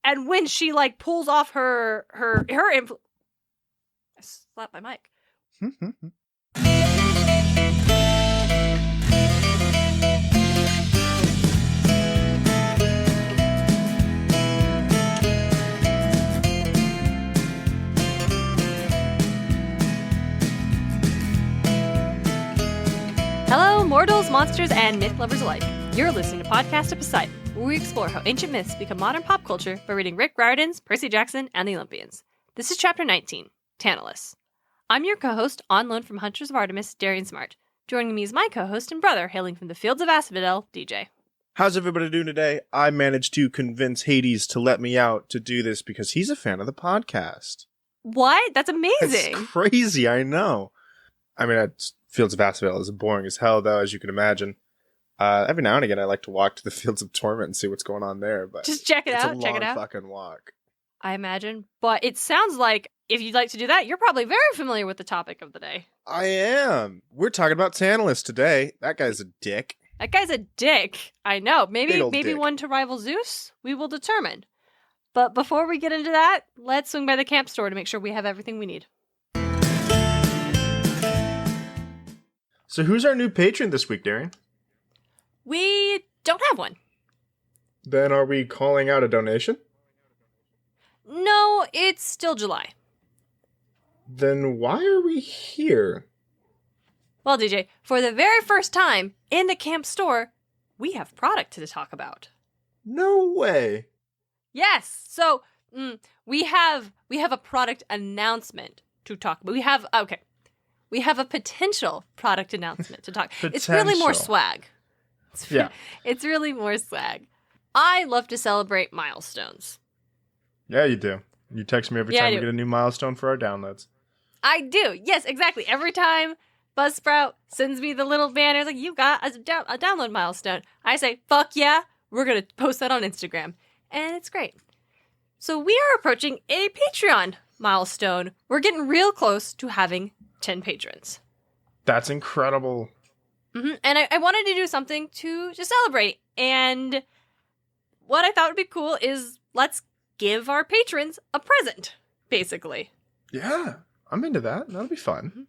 And when she like pulls off her I slapped my mic. Hello, mortals, monsters, and myth lovers alike. You're listening to Podcast of Poseidon, where we explore how ancient myths become modern pop culture by reading Rick Riordan's Percy Jackson and the Olympians. This is Chapter 19, Tantalus. I'm your co-host, on loan from Hunters of Artemis, Darian Smart. Joining me is my co-host and brother, hailing from the fields of Asphodel, DJ. How's everybody doing today? I managed to convince Hades to let me out to do this because he's a fan of the podcast. What? That's amazing. It's crazy, I know. I mean, Fields of Asphodel is boring as hell, though, as you can imagine. Every now and again, I like to walk to the Fields of Torment and see what's going on there. But just check it out. It's a long fucking walk. I imagine. But it sounds like if you'd like to do that, you're probably very familiar with the topic of the day. I am. We're talking about Tantalus today. That guy's a dick. That guy's a dick. I know. Maybe dick. One to rival Zeus? We will determine. But before we get into that, let's swing by the camp store to make sure we have everything we need. So who's our new patron this week, Darian? We don't have one. Then are we calling out a donation? No, it's still July. Then why are we here? Well, DJ, for the very first time in the camp store, we have product to talk about. No way. Yes. So we have a product announcement to talk about. We have a potential product announcement to talk. It's really more swag. It's really more swag. I love to celebrate milestones. Yeah, you do. You text me every time we get a new milestone for our downloads. I do. Yes, exactly. Every time Buzzsprout sends me the little banner, like, you got a download milestone, I say, fuck yeah, we're going to post that on Instagram. And it's great. So we are approaching a Patreon milestone. We're getting real close to having 10 patrons. That's incredible. Mm-hmm. And I wanted to do something to celebrate. And what I thought would be cool is let's give our patrons a present, basically. Yeah, I'm into that. That'll be fun. Mm-hmm.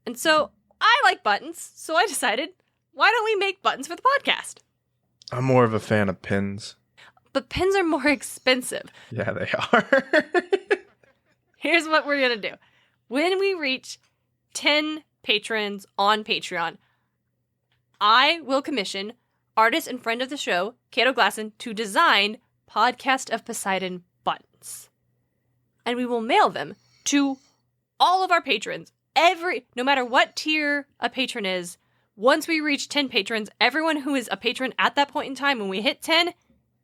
And so I like buttons, so I decided, why don't we make buttons for the podcast? I'm more of a fan of pins. But pins are more expensive. Yeah, they are. Here's what we're going to do. When we reach 10 patrons on Patreon, I will commission artist and friend of the show, Cato Glasson, to design Podcast of Poseidon buttons. And we will mail them to all of our patrons. No matter what tier a patron is, once we reach 10 patrons, everyone who is a patron at that point in time, when we hit 10,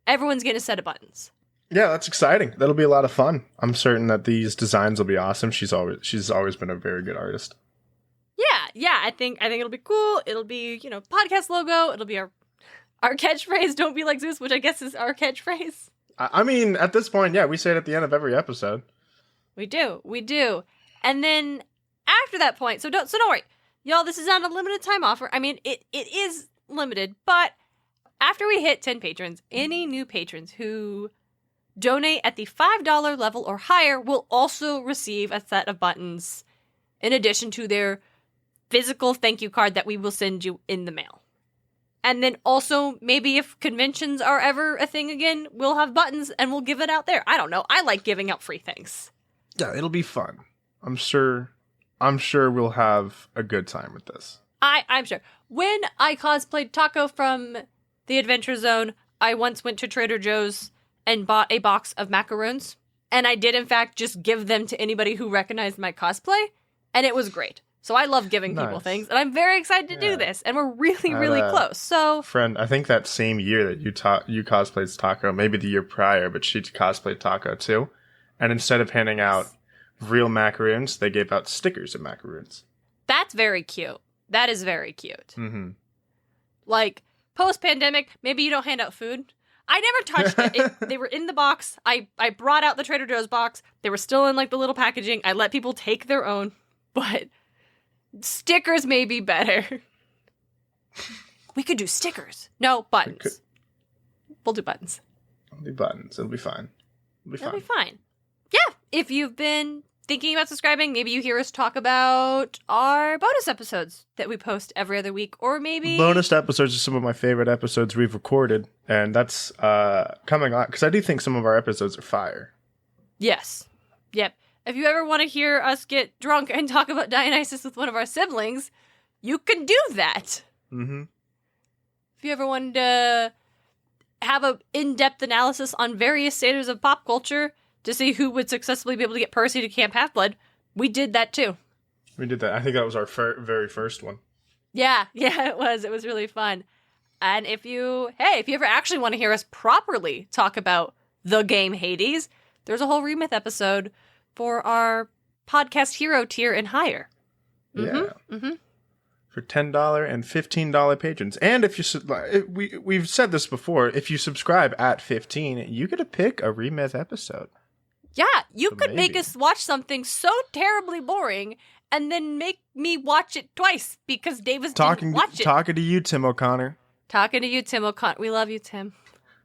everyone's getting a set of buttons. Yeah, that's exciting. That'll be a lot of fun. I'm certain that these designs will be awesome. She's always been a very good artist. Yeah. I think it'll be cool. It'll be, podcast logo. It'll be our catchphrase. Don't be like Zeus, which I guess is our catchphrase. I mean, at this point, yeah, we say it at the end of every episode. We do. And then after that point, so don't worry, y'all. This is not a limited time offer. I mean, it is limited, but after we hit 10 patrons, any new patrons who donate at the $5 level or higher will also receive a set of buttons in addition to their physical thank you card that we will send you in the mail. And then also, maybe if conventions are ever a thing again, we'll have buttons and we'll give it out there. I don't know. I like giving out free things. Yeah, it'll be fun. I'm sure we'll have a good time with this. I'm sure. When I cosplayed Taco from the Adventure Zone, I once went to Trader Joe's and bought a box of macaroons. And I did, in fact, just give them to anybody who recognized my cosplay. And it was great. So I love giving people things. And I'm very excited to do this. And we're really, really close. So, friend, I think that same year that you cosplayed Taco, maybe the year prior, but she cosplayed Taco too. And instead of handing out real macaroons, they gave out stickers of macaroons. That's very cute. That is very cute. Mm-hmm. Like, post-pandemic, maybe you don't hand out food. I never touched it. They were in the box. I brought out the Trader Joe's box. They were still in, like, the little packaging. I let people take their own. But stickers may be better. We could do stickers. No, buttons. We'll do buttons. I'll do buttons. It'll be fine. It'll be fine. Yeah, if you've been thinking about subscribing, maybe you hear us talk about our bonus episodes that we post every other week, or maybe... Bonus episodes are some of my favorite episodes we've recorded, and that's coming on, because I do think some of our episodes are fire. Yes. Yep. If you ever want to hear us get drunk and talk about Dionysus with one of our siblings, you can do that. Mm-hmm. If you ever wanted to have an in-depth analysis on various satyrs of pop culture to see who would successfully be able to get Percy to Camp Half-Blood, we did that too. We did that. I think that was our very first one. Yeah, it was. It was really fun. And if you ever actually want to hear us properly talk about the game Hades, there's a whole Remyth episode for our podcast hero tier and higher. Yeah. Mm-hmm. For $10 and $15 patrons. And if we've said this before, if you subscribe at $15, you get to pick a Remyth episode. Yeah, you could make us watch something so terribly boring and then make me watch it twice because Davis didn't watch it. Talking to you, Tim O'Connor. Talking to you, Tim O'Connor. We love you, Tim.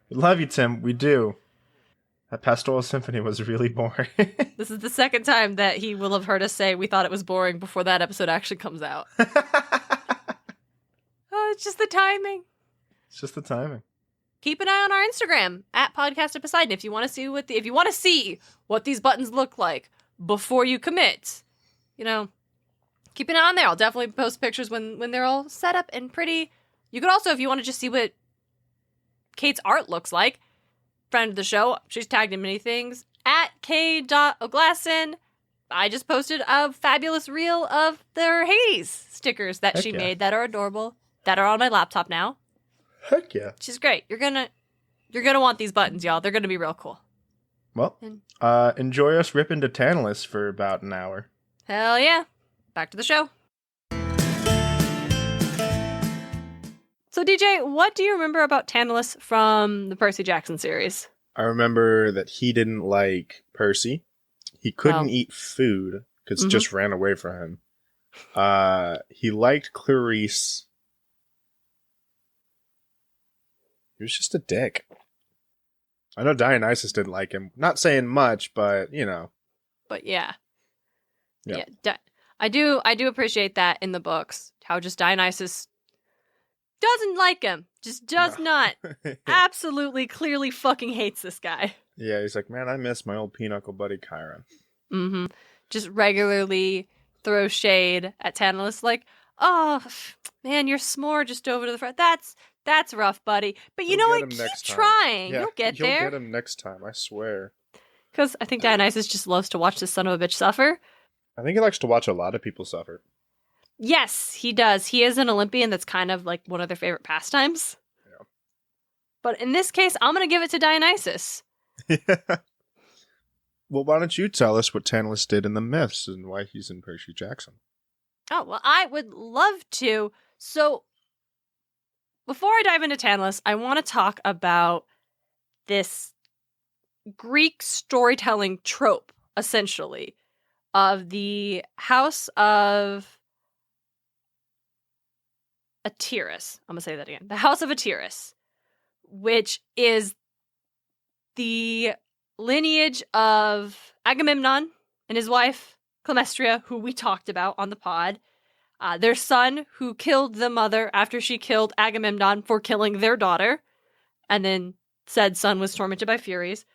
We love you, Tim. We do. That Pastoral Symphony was really boring. This is the second time that he will have heard us say we thought it was boring before that episode actually comes out. Oh, it's just the timing. It's just the timing. Keep an eye on our Instagram at Podcast of Poseidon if you want to see what these buttons look like before you commit. Keep an eye on there. I'll definitely post pictures when they're all set up and pretty. You could also, if you want to just see what Kate's art looks like, friend of the show, she's tagged in many things, at k.oglasson. I just posted a fabulous reel of their Hades stickers that she made that are adorable, that are on my laptop now. Heck yeah. She's great. You're gonna want these buttons, y'all. They're gonna be real cool. Well, enjoy us ripping to Tantalus for about an hour. Hell yeah. Back to the show. So DJ, what do you remember about Tantalus from the Percy Jackson series? I remember that he didn't like Percy. He couldn't eat food because it just ran away from him. He liked Clarice. He was just a dick. I know Dionysus didn't like him. Not saying much, but But yeah. I do appreciate that in the books. How just Dionysus doesn't like him. Just does not. Absolutely, clearly fucking hates this guy. Yeah, he's like, man, I miss my old pinochle buddy Chiron. Mm-hmm. Just regularly throw shade at Tantalus like, oh, man, your s'more just over to the front. That's rough, buddy. But you know what? Keep trying. Yeah, you'll get there. You'll get him next time, I swear. Because I think Dionysus just loves to watch this son of a bitch suffer. I think he likes to watch a lot of people suffer. Yes, he does. He is an Olympian. That's kind of like one of their favorite pastimes. Yeah. But in this case, I'm going to give it to Dionysus. Yeah. Well, why don't you tell us what Tantalus did in the myths and why he's in Percy Jackson? Oh, well, I would love to. So, before I dive into Tantalus, I want to talk about this Greek storytelling trope, essentially, of the House of Atyrus. I'm going to say that again. The House of Atyrus, which is the lineage of Agamemnon and his wife, Clemestria, who we talked about on the pod. Their son, who killed the mother after she killed Agamemnon for killing their daughter. And then said son was tormented by Furies.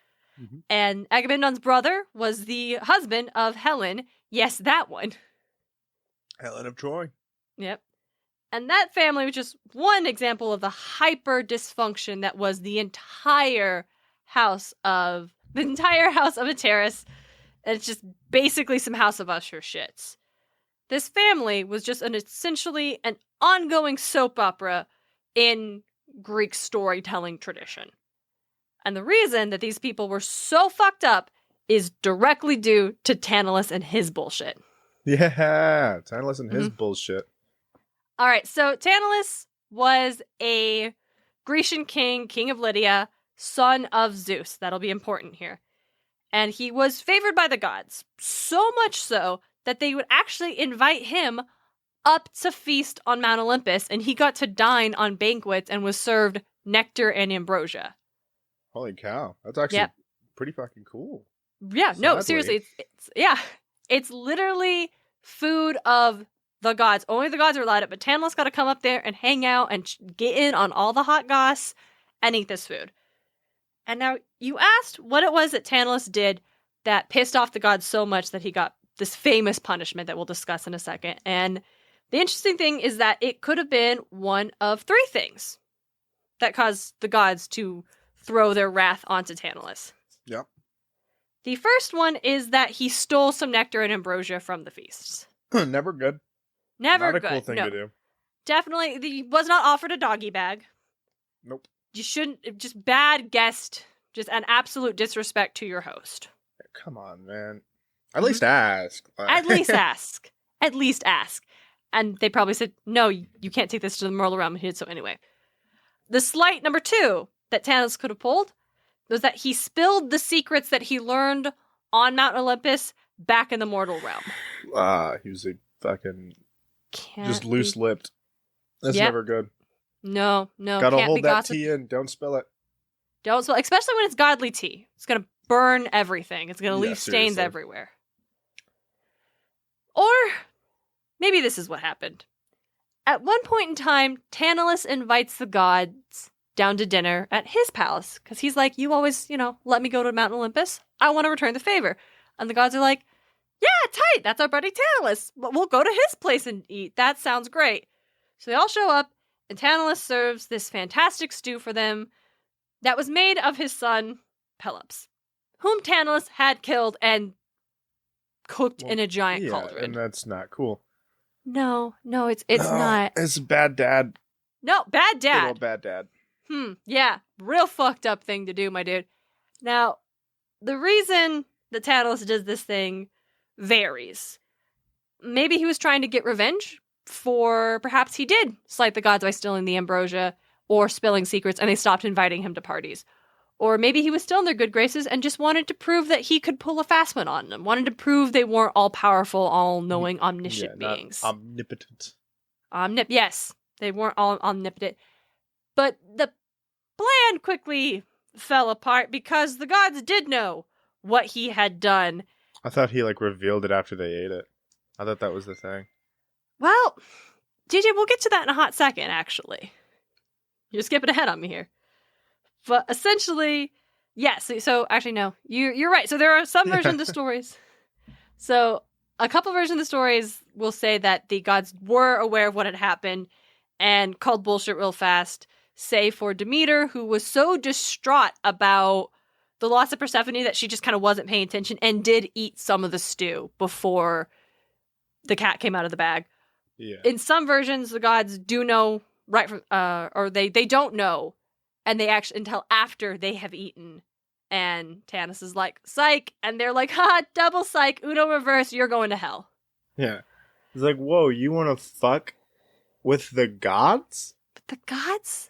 Mm-hmm. And Agamemnon's brother was the husband of Helen. Yes, that one. Helen of Troy. Yep. And that family was just one example of the hyper dysfunction that was the entire house of Atyrus. And it's just basically some House of Usher shits. This family was just essentially an ongoing soap opera in Greek storytelling tradition. And the reason that these people were so fucked up is directly due to Tantalus and his bullshit. Yeah, Tantalus and his bullshit. All right, so Tantalus was a Grecian king of Lydia, son of Zeus. That'll be important here. And he was favored by the gods, so much so that they would actually invite him up to feast on Mount Olympus, and he got to dine on banquets and was served nectar and ambrosia. Holy cow. That's actually pretty fucking cool. Yeah, no, Sadly. seriously, it's literally food of the gods. Only the gods are allowed it, but Tantalus got to come up there and hang out and get in on all the hot goss and eat this food. And now you asked what it was that Tantalus did that pissed off the gods so much that he got this famous punishment that we'll discuss in a second. And the interesting thing is that it could have been one of three things that caused the gods to throw their wrath onto Tantalus. Yep. The first one is that he stole some nectar and ambrosia from the feasts. Never good. Never Not a good. cool thing to do. Definitely, he was not offered a doggy bag. Nope. You shouldn't, just bad guest, just an absolute disrespect to your host. Come on, man. At least ask. At least ask. At least ask. And they probably said, no, you can't take this to the mortal realm. And he did so anyway. The slight number 2 that Tantalus could have pulled was that he spilled the secrets that he learned on Mount Olympus back in the mortal realm. He was a fucking just loose-lipped. That's never good. No. Gotta can't hold be that gossip. tea in. Don't spill it. Don't spill, especially when it's godly tea. It's gonna burn everything. It's gonna leave stains seriously. everywhere. Or maybe this is what happened. At one point in time, Tantalus invites the gods down to dinner at his palace because he's like, you always, let me go to Mount Olympus. I want to return the favor. And the gods are like, yeah, tight. That's our buddy Tantalus. We'll go to his place and eat. That sounds great. So they all show up, and Tantalus serves this fantastic stew for them that was made of his son, Pelops, whom Tantalus had killed and cooked in a giant cauldron. And that's not cool. No, it's not. It's bad dad. No, bad Good dad. old bad dad. Yeah, real fucked up thing to do, my dude. Now, the reason that Tantalus does this thing varies. Maybe he was trying to get revenge for perhaps he did slight the gods by stealing the ambrosia or spilling secrets and they stopped inviting him to parties. Or maybe he was still in their good graces and just wanted to prove that he could pull a fast one on them. Wanted to prove they weren't all powerful, all knowing, omniscient beings. Omnipotent. Yes, they weren't all omnipotent. But the plan quickly fell apart because the gods did know what he had done. I thought he revealed it after they ate it. I thought that was the thing. Well, JJ, we'll get to that in a hot second, actually. You're skipping ahead on me here. But essentially, yes. So actually, no. You're right. So there are some versions of the stories. So a couple versions of the stories will say that the gods were aware of what had happened and called bullshit real fast, save for Demeter, who was so distraught about the loss of Persephone that she just kind of wasn't paying attention and did eat some of the stew before the cat came out of the bag. Yeah. In some versions, the gods do know right from, or they don't know, and they actually until after they have eaten. And Tantalus is like, psych, and they're like, ha, double psych, Uno reverse, you're going to hell. Yeah. It's like, whoa, you want to fuck with the gods? But the gods?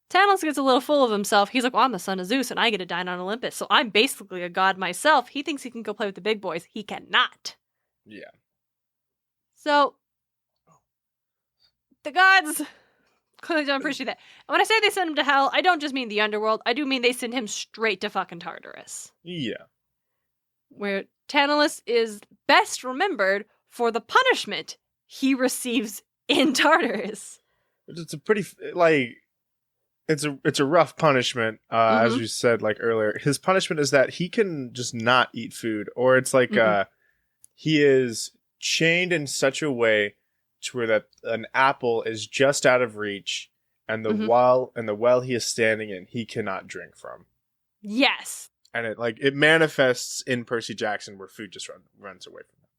Tantalus gets a little full of himself. He's like, well, I'm the son of Zeus, and I get to dine on Olympus, so I'm basically a god myself. He thinks he can go play with the big boys. He cannot. Yeah. So, the gods clearly don't appreciate that. And when I say they send him to hell, I don't just mean the underworld. I do mean they send him straight to fucking Tartarus. Yeah. Where Tantalus is best remembered for the punishment he receives in Tartarus. It's a pretty, it's a rough punishment, as you said, earlier. His punishment is that he can just not eat food, or it's he is chained in such a way to where that an apple is just out of reach, and the well he is standing in, he cannot drink from. Yes. And it manifests in Percy Jackson, where food just runs away from him.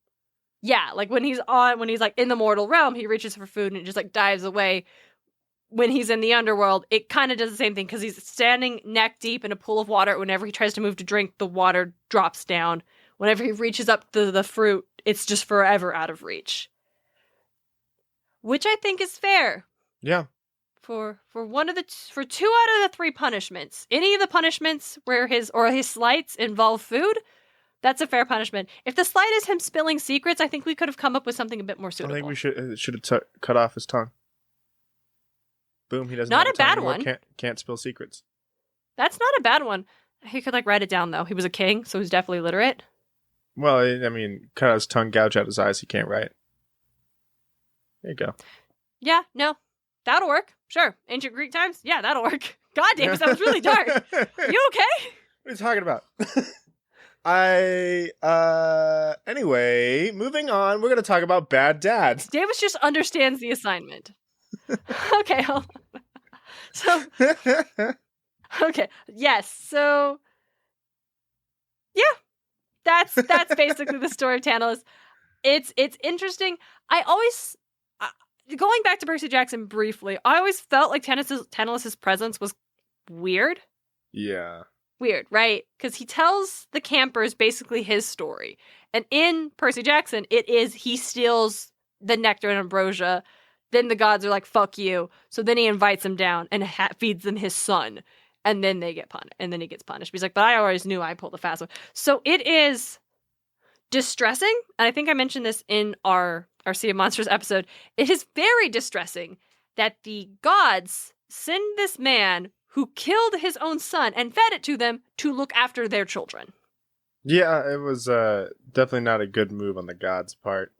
Yeah, when he's in the mortal realm, he reaches for food and it just dives away. When he's in the underworld, it kind of does the same thing because he's standing neck deep in a pool of water. Whenever he tries to move to drink, the water drops down. Whenever he reaches up to the fruit, it's just forever out of reach. Which I think is fair. Yeah. For two out of the three punishments, any of the punishments where his slights involve food, that's a fair punishment. If the slight is him spilling secrets, I think we could have come up with something a bit more suitable. I think we should have cut off his tongue. Boom, he doesn't not have a bad tongue one. Can't spill secrets. That's not a bad one. He could like write it down though. He was a king, so he's definitely literate. Well, I mean, cut his tongue, gouge out his eyes. He can't write. There you go. Yeah, no, that'll work. Sure, ancient Greek times. Yeah, that'll work. God damn it, that was really dark. You okay? What are you talking about? Anyway, moving on, we're going to talk about bad dads. Davis just understands the assignment. Okay, hold on. So, okay, yes, so, yeah, that's basically the story of Tantalus. It's interesting. I always, going back to Percy Jackson briefly, I always felt like Tantalus's presence was weird. Yeah. Weird, right? Because he tells the campers basically his story. And in Percy Jackson, it is he steals the nectar and ambrosia. Then the gods are like, fuck you. So then he invites them down and feeds them his son. And then they get punished. And then he gets punished. He's like, but I always knew I pulled the fast one. So it is distressing. And I think I mentioned this in our Sea of Monsters episode. It is very distressing that the gods send this man who killed his own son and fed it to them to look after their children. Yeah, it was definitely not a good move on the gods' part.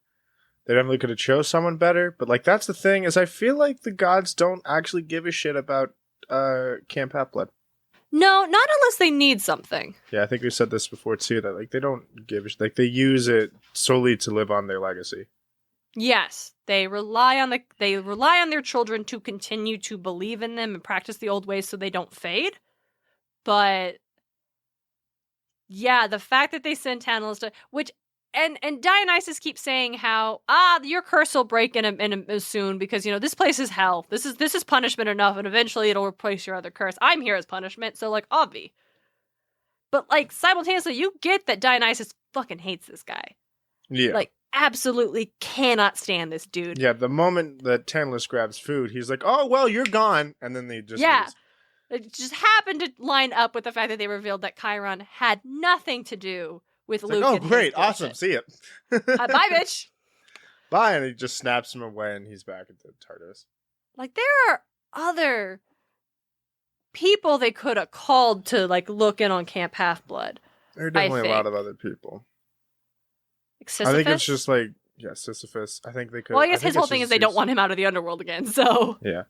They definitely could have chose someone better, but like that's the thing is I feel like the gods don't actually give a shit about Camp Half-Blood. No, not unless they need something. Yeah, I think we said this before too, that like they don't give a shit. Like they use it solely to live on their legacy. Yes, they rely on their children to continue to believe in them and practice the old ways so they don't fade. But yeah, the fact that they send Tantalus to and Dionysus keeps saying how your curse will break in soon because this place is hell. This is punishment enough, and eventually it'll replace your other curse. I'm here as punishment, so like obvi. But like simultaneously, you get that Dionysus fucking hates this guy. Yeah, like absolutely cannot stand this dude. Yeah, the moment that Tantalus grabs food, he's like, "Oh well, you're gone," and then they just yeah. leaves. It just happened to line up with the fact that they revealed that Chiron had nothing to do with Luke. Like, oh, great. Awesome. See ya. Bye, bitch. Bye. And he just snaps him away and he's back at the Tartarus. Like, there are other people they could have called to, like, look in on Camp Half-Blood. There are definitely a lot of other people. Like Sisyphus? I think it's just like, Sisyphus. I think they could. Well, I guess his whole thing is they don't want him out of the underworld again, so. Yeah.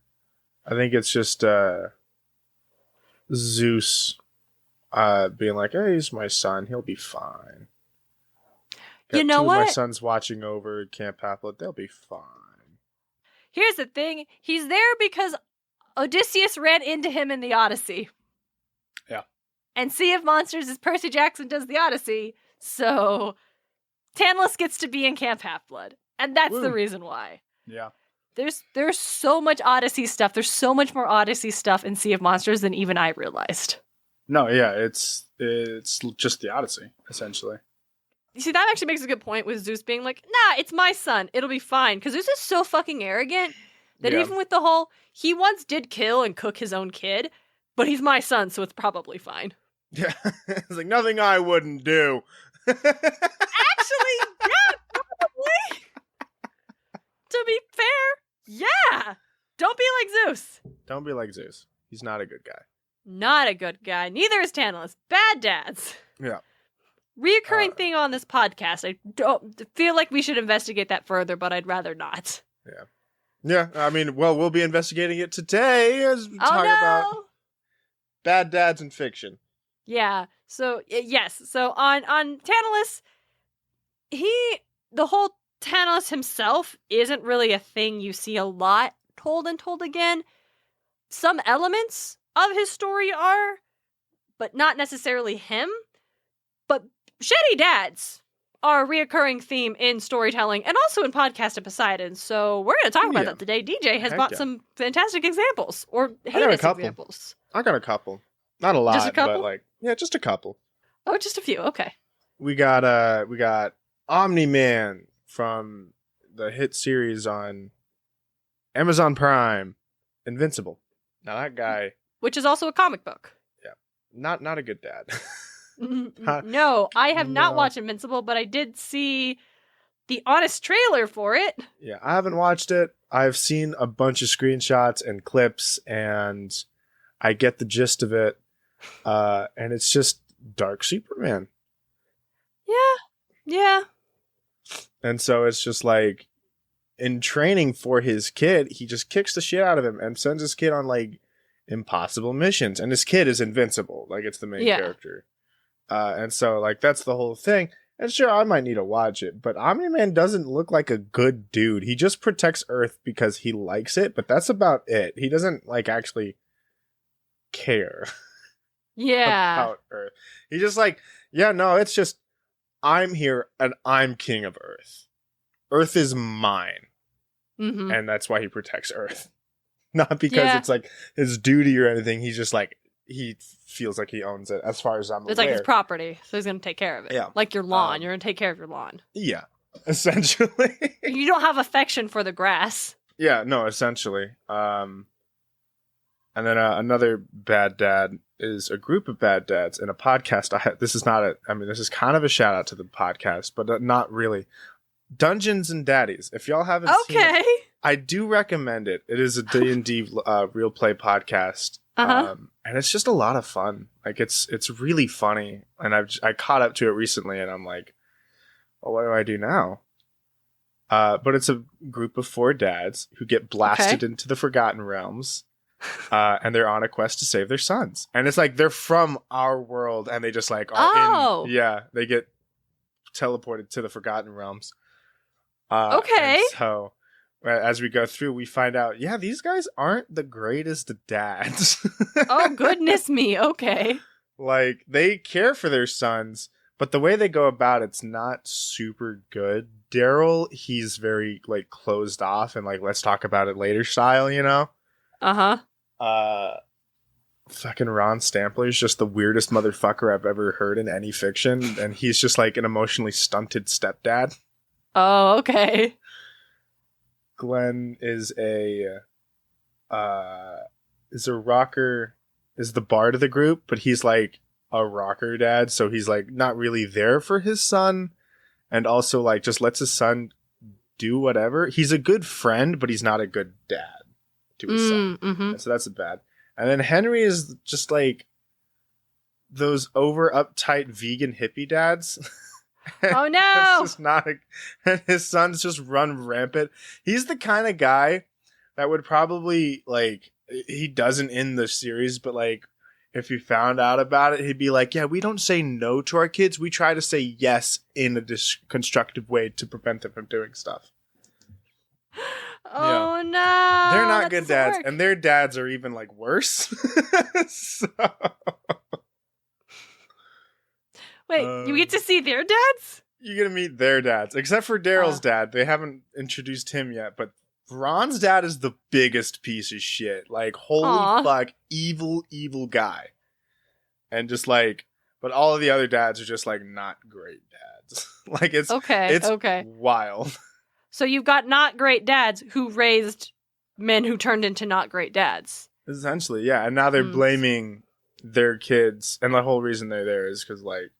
I think it's just Zeus being like, hey, he's my son. He'll be fine. Got you know two what? Of my sons watching over Camp Half-Blood. They'll be fine. Here's the thing. He's there because Odysseus ran into him in the Odyssey. Yeah. And Sea of Monsters is Percy Jackson does the Odyssey. So Tantalus gets to be in Camp Half-Blood. And that's the reason why. Yeah. There's so much Odyssey stuff. There's so much more Odyssey stuff in Sea of Monsters than even I realized. No, yeah, it's just the Odyssey, essentially. You see, that actually makes a good point with Zeus being like, nah, it's my son. It'll be fine. Because Zeus is so fucking arrogant that even with the whole, he once did kill and cook his own kid, but he's my son, so it's probably fine. Yeah, it's like, nothing I wouldn't do. Actually, yeah, probably. To be fair, yeah. Don't be like Zeus. Don't be like Zeus. He's not a good guy. Not a good guy. Neither is Tantalus. Bad dads. Yeah. Reoccurring thing on this podcast. I don't feel like we should investigate that further, but I'd rather not. Yeah. Yeah, I mean, well, we'll be investigating it today as we talk about bad dads in fiction. Yeah. So, yes. So on Tantalus, the whole Tantalus himself isn't really a thing you see a lot told and told again. Some elements of his story are, but not necessarily him. But shitty dads are a reoccurring theme in storytelling and also in Podcast of Poseidon. So we're going to talk about that today. DJ has brought some fantastic examples or heinous examples. I got a couple. Not a lot, just a couple? but just a couple. Oh, just a few. Okay. We got Omni-Man from the hit series on Amazon Prime, Invincible. Now that guy, which is also a comic book. Yeah. Not a good dad. No, I have not watched Invincible, but I did see the honest trailer for it. Yeah, I haven't watched it. I've seen a bunch of screenshots and clips, and I get the gist of it. And it's just dark Superman. Yeah. And so it's just like, in training for his kid, he just kicks the shit out of him and sends his kid on like impossible missions. And his kid is invincible. Like, it's the main character. And so like, that's the whole thing. And sure, I might need to watch it, but Omni-Man doesn't look like a good dude. He just protects Earth because he likes it, but that's about it. He doesn't like actually care about Earth. He's just like, yeah, no, it's just, I'm here and I'm king of Earth. Earth is mine. Mm-hmm. And that's why he protects Earth. Not because it's like his duty or anything. He's just like, he feels like he owns it, as far as I'm aware. It's like his property, so he's going to take care of it. Yeah. Like your lawn. You're going to take care of your lawn. Yeah, essentially. You don't have affection for the grass. Yeah, no, essentially. And then another bad dad is a group of bad dads in a podcast. This is kind of a shout out to the podcast, but not really. Dungeons and Daddies. If y'all haven't seen it, I do recommend it. It is a D&D real play podcast. And it's just a lot of fun. Like, it's really funny. And I caught up to it recently, and I'm like, well, what do I do now? But it's a group of 4 dads who get blasted into the Forgotten Realms. And they're on a quest to save their sons. And it's like, they're from our world, and they just like are they get teleported to the Forgotten Realms. And so as we go through, we find out, these guys aren't the greatest dads. Oh, goodness me. Okay. Like, they care for their sons, but the way they go about it's not super good. Daryl, he's very like closed off and like, let's talk about it later style, you know? Fucking Ron Stampler's just the weirdest motherfucker I've ever heard in any fiction, and he's just like an emotionally stunted stepdad. Oh, okay. Glenn is a rocker, is the bard of the group, but he's like a rocker dad, so he's like not really there for his son, and also like just lets his son do whatever. He's a good friend, but he's not a good dad to his son. And so that's bad. And then Henry is just like those over uptight vegan hippie dads. Oh no! It's just not. And his sons just run rampant. He's the kind of guy that would probably like. He doesn't in the series, but like, if he found out about it, he'd be like, "Yeah, we don't say no to our kids. We try to say yes in a constructive way to prevent them from doing stuff." Oh no! They're not good dads, and their dads are even like worse. So... Wait, you get to see their dads? You get to meet their dads, except for Daryl's dad. They haven't introduced him yet, but Ron's dad is the biggest piece of shit. Like, holy fuck, evil guy. And just like, but all of the other dads are just like not great dads. Like, it's wild. So you've got not great dads who raised men who turned into not great dads. Essentially, yeah. And now they're blaming their kids, and the whole reason they're there is because like,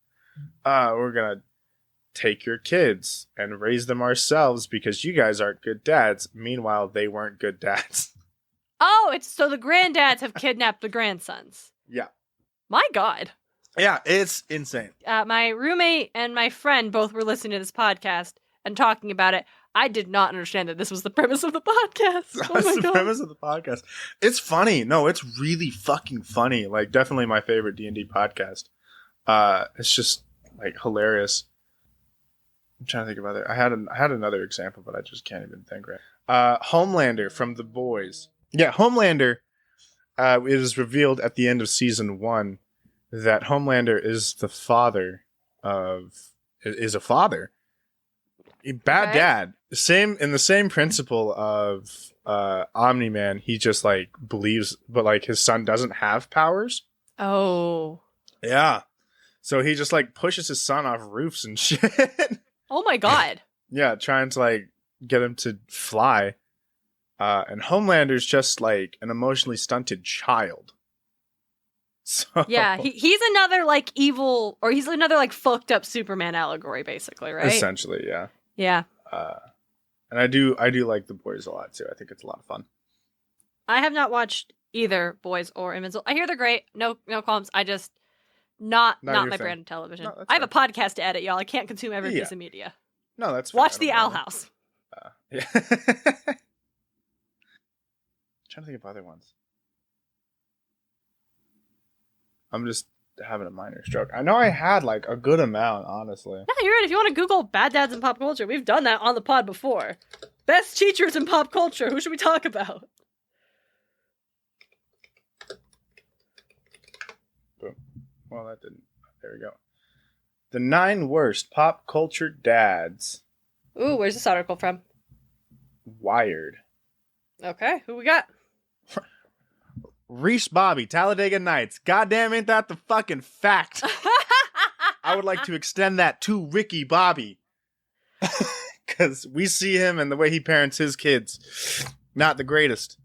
we're gonna take your kids and raise them ourselves because you guys aren't good dads. Meanwhile, they weren't good dads. Oh, it's so the granddads have kidnapped the grandsons. Yeah. My God. Yeah, it's insane. My roommate and my friend both were listening to this podcast and talking about it. I did not understand that this was the premise of the podcast. That's the premise of the podcast. It's funny. No, it's really fucking funny. Like, definitely my favorite D&D podcast. It's just like hilarious. I'm trying to think of other. I had another example, but I just can't even think right. Homelander from The Boys. Yeah, Homelander. It is revealed at the end of season 1 that Homelander is the father is a father. A bad dad. In the same principle of Omni-Man. He just like believes, but like his son doesn't have powers. Oh. Yeah. So he just like pushes his son off roofs and shit. Oh my God. Yeah, trying to like get him to fly. And Homelander's just like an emotionally stunted child. So yeah, he's another like evil, or he's another like fucked up Superman allegory, basically, right? Essentially, yeah. Yeah. And I do like The Boys a lot too. I think it's a lot of fun. I have not watched either Boys or Invincible. I hear they're great. No qualms. I just not my brand of television. No, I have a podcast to edit, y'all. I can't consume every piece of media. No, that's fair. Watch the Owl House. Yeah. Trying to think of other ones. I'm just having a minor stroke. I know I had like a good amount, honestly. Yeah, you're right. If you want to Google bad dads in pop culture, we've done that on the pod before. Best teachers in pop culture. Who should we talk about? Boom. Well, that didn't. There we go. The 9 worst pop culture dads. Ooh, where's this article from? Wired. Okay, who we got? Reese Bobby, Talladega Nights. Goddamn, ain't that the fucking fact? I would like to extend that to Ricky Bobby. Because we see him and the way he parents his kids. Not the greatest.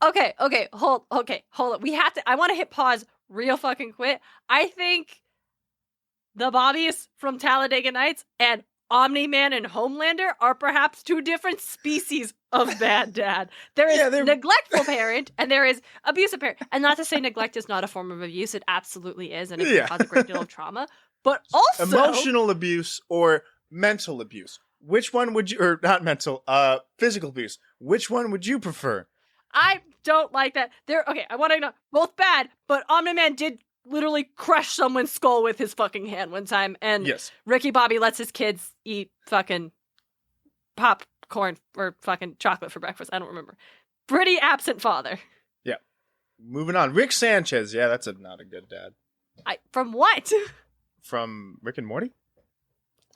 Okay, hold up. We have to, I want to hit pause real fucking quick. I think the Bobbies from Talladega Nights and Omni-Man and Homelander are perhaps 2 different species of bad dad. There is neglectful parent and there is abusive parent. And not to say neglect is not a form of abuse. It absolutely is. And it can cause a great deal of trauma. But also emotional abuse or mental abuse. Which one would you, or not mental, physical abuse. Which one would you prefer? I don't like that. I want to know, both bad, but Omni-Man did literally crush someone's skull with his fucking hand one time, and Ricky Bobby lets his kids eat fucking popcorn or fucking chocolate for breakfast. I don't remember. Pretty absent father. Yeah. Moving on. Rick Sanchez. Yeah, that's not a good dad. From what? From Rick and Morty?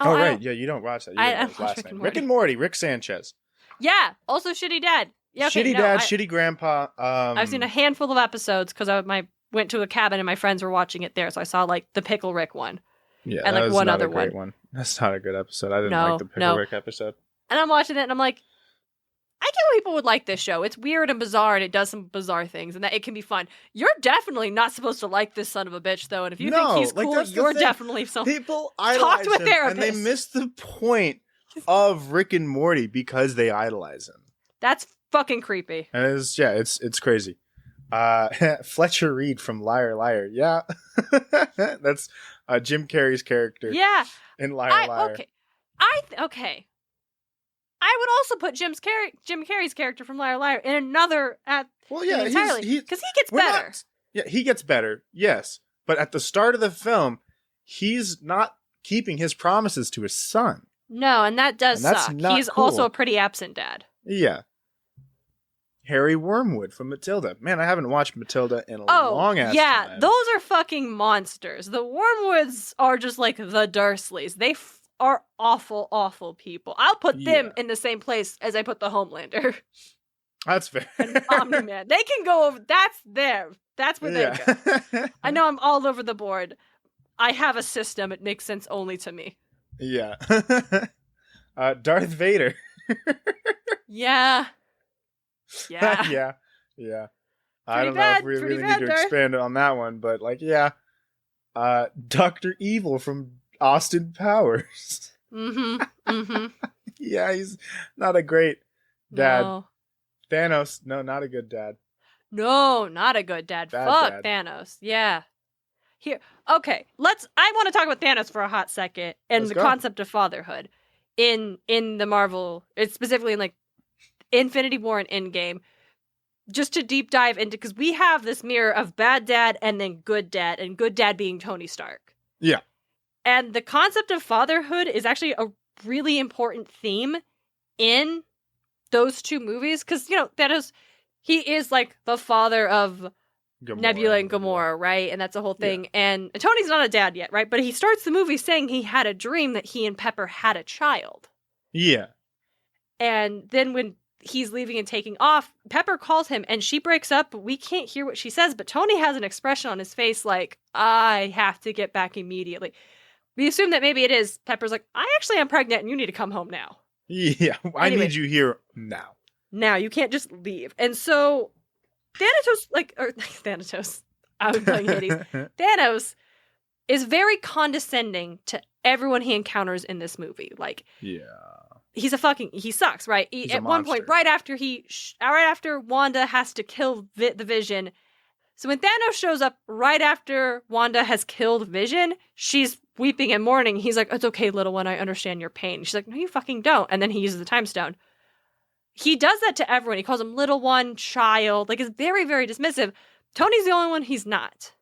Oh, right. Yeah, you don't watch that. I don't watch Rick and Morty. Rick Sanchez. Yeah. Also shitty dad. Yeah, okay, shitty dad, shitty grandpa. I've seen a handful of episodes because I went to a cabin and my friends were watching it there, so I saw like the Pickle Rick one. Yeah, and like one other one. That's not a good episode. I didn't like the Pickle Rick episode. And I'm watching it and I'm like, I get why people would like this show. It's weird and bizarre and it does some bizarre things and that it can be fun. You're definitely not supposed to like this son of a bitch though, and if you think he's cool, you're definitely people idolize him, and they miss the point of Rick and Morty because they idolize him. That's fucking creepy. And it's crazy. Fletcher Reed from Liar Liar. Yeah. That's Jim Carrey's character. Yeah. In Liar Liar. Okay. I would also put Jim Carrey's character from Liar Liar in another entirely because he gets better. He gets better. Yes, but at the start of the film, he's not keeping his promises to his son. No, and that does suck. He's also a pretty absent dad. Yeah. Harry Wormwood from Matilda. Man, I haven't watched Matilda in a long ass time. Yeah, those are fucking monsters. The Wormwoods are just like the Dursleys. They are awful, awful people. I'll put them in the same place as I put the Homelander. That's fair. And Omni-Man. They can go over. That's there. That's where they go. I know I'm all over the board. I have a system. It makes sense only to me. Yeah. Darth Vader. Yeah. Yeah. I don't know if we really need to expand on that one, but Dr. Evil from Austin Powers. Yeah, he's not a great dad. No. Thanos, no, not a good dad. No, not a good dad. Fuck dad. Thanos. Yeah. Here, okay. I want to talk about Thanos for a hot second and the concept of fatherhood in the Marvel. It's specifically in like Infinity War and Endgame. Just to deep dive into, because we have this mirror of bad dad and then good dad, and good dad being Tony Stark. Yeah. And the concept of fatherhood is actually a really important theme in those two movies, because Thanos, he is like the father of Nebula and Gamora, right? And that's a whole thing. Yeah. And Tony's not a dad yet, right? But he starts the movie saying he had a dream that he and Pepper had a child. Yeah. And then when he's leaving and taking off, Pepper calls him and she breaks up, but we can't hear what she says. But Tony has an expression on his face like, I have to get back immediately. We assume that maybe it is. Pepper's like, I actually am pregnant and you need to come home now. Yeah, I need you here now. Now, you can't just leave. And so Thanatos, I was playing Hades. Thanos is very condescending to everyone he encounters in this movie. Like, he sucks, right? At one point, right after Wanda has to kill the Vision. So when Thanos shows up right after Wanda has killed Vision, she's weeping and mourning. He's like, "It's okay, little one, I understand your pain." She's like, "No, you fucking don't." And then he uses the time stone. He does that to everyone. He calls him little one, child, like, is very, very dismissive. Tony's the only one he's not.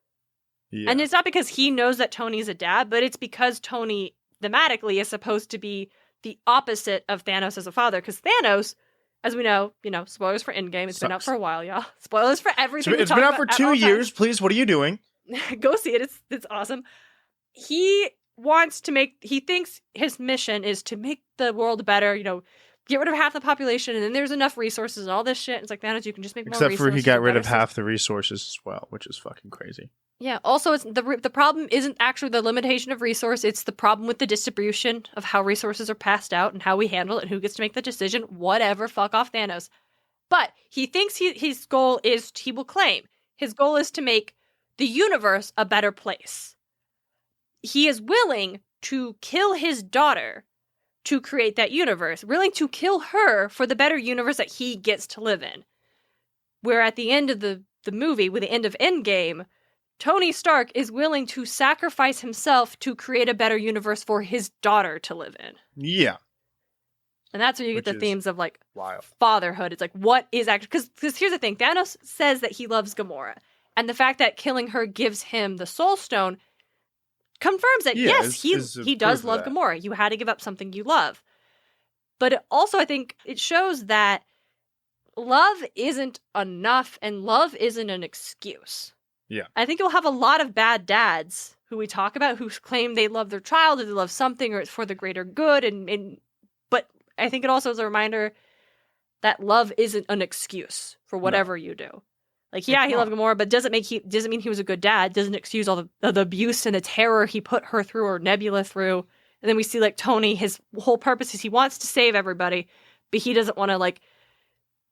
Yeah. And it's not because he knows that Tony's a dad, but it's because Tony thematically is supposed to be the opposite of Thanos as a father. Because Thanos, as we know, spoilers for Endgame. It's been out for a while, y'all. Spoilers for everything. It's been out for 2 years. Please, what are you doing? Go see it. It's awesome. He thinks his mission is to make the world better, get rid of half the population, and then there's enough resources and all this shit. It's like, Thanos, you can just make more resources. Except for he got rid of half the resources as well, which is fucking crazy. Yeah, also, it's the problem isn't actually the limitation of resource, it's the problem with the distribution of how resources are passed out and how we handle it and who gets to make the decision. Whatever, fuck off Thanos. But he thinks his goal is, he will claim, his goal is to make the universe a better place. He is willing to kill his daughter to create that universe, willing to kill her for the better universe that he gets to live in. Where at the end of the movie, with the end of Endgame, Tony Stark is willing to sacrifice himself to create a better universe for his daughter to live in. Yeah. And that's where you get the themes of, like, wild fatherhood. It's like, what is actually... Because here's the thing. Thanos says that he loves Gamora. And the fact that killing her gives him the Soul Stone confirms that, yes, he does love Gamora. You had to give up something you love. But it also, I think, it shows that love isn't enough and love isn't an excuse. Yeah. I think you'll have a lot of bad dads who we talk about who claim they love their child or they love something or it's for the greater good. But I think it also is a reminder that love isn't an excuse for whatever you do. Like, yeah, he loved Gamora, but doesn't mean he was a good dad. Doesn't excuse all the abuse and the terror he put her through or Nebula through. And then we see, like, Tony, his whole purpose is he wants to save everybody, but he doesn't want to, like,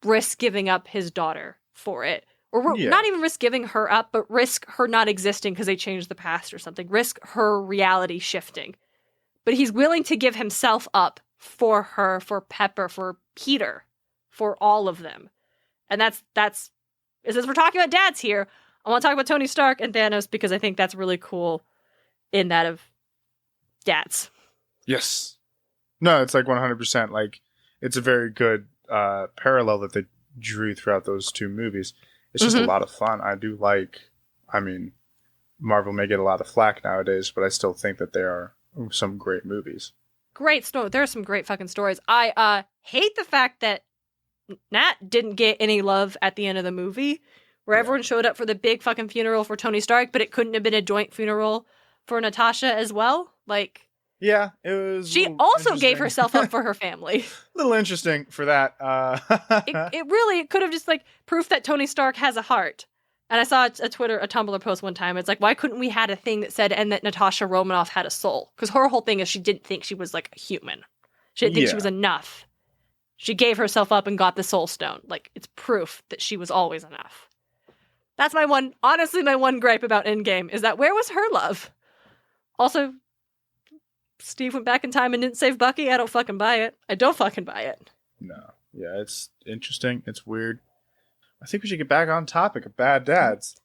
risk giving up his daughter for it. Or not even risk giving her up, but risk her not existing because they changed the past or something. Risk her reality shifting. But he's willing to give himself up for her, for Pepper, for Peter, for all of them. And that's since we're talking about dads here, I want to talk about Tony Stark and Thanos because I think that's really cool in that of dads. Yes. No, it's like 100%. Like, it's a very good parallel that they drew throughout those two movies. It's just a lot of fun. Marvel may get a lot of flack nowadays, but I still think that there are some great movies. Great story. There are some great fucking stories. I hate the fact that Nat didn't get any love at the end of the movie, where everyone showed up for the big fucking funeral for Tony Stark, but it couldn't have been a joint funeral for Natasha as well. Like, yeah, it was. She also gave herself up for her family. A little interesting for that. It could have just, like, proof that Tony Stark has a heart. And I saw a Tumblr post one time. It's like, why couldn't we had a thing that said, and that Natasha Romanoff had a soul? Because her whole thing is she didn't think she was, like, a human. She didn't think she was enough. She gave herself up and got the Soul Stone. Like, it's proof that she was always enough. That's my one gripe about Endgame, is that where was her love? Also, Steve went back in time and didn't save Bucky. I don't fucking buy it. I don't fucking buy it. No. Yeah, it's interesting. It's weird. I think we should get back on topic of bad dads.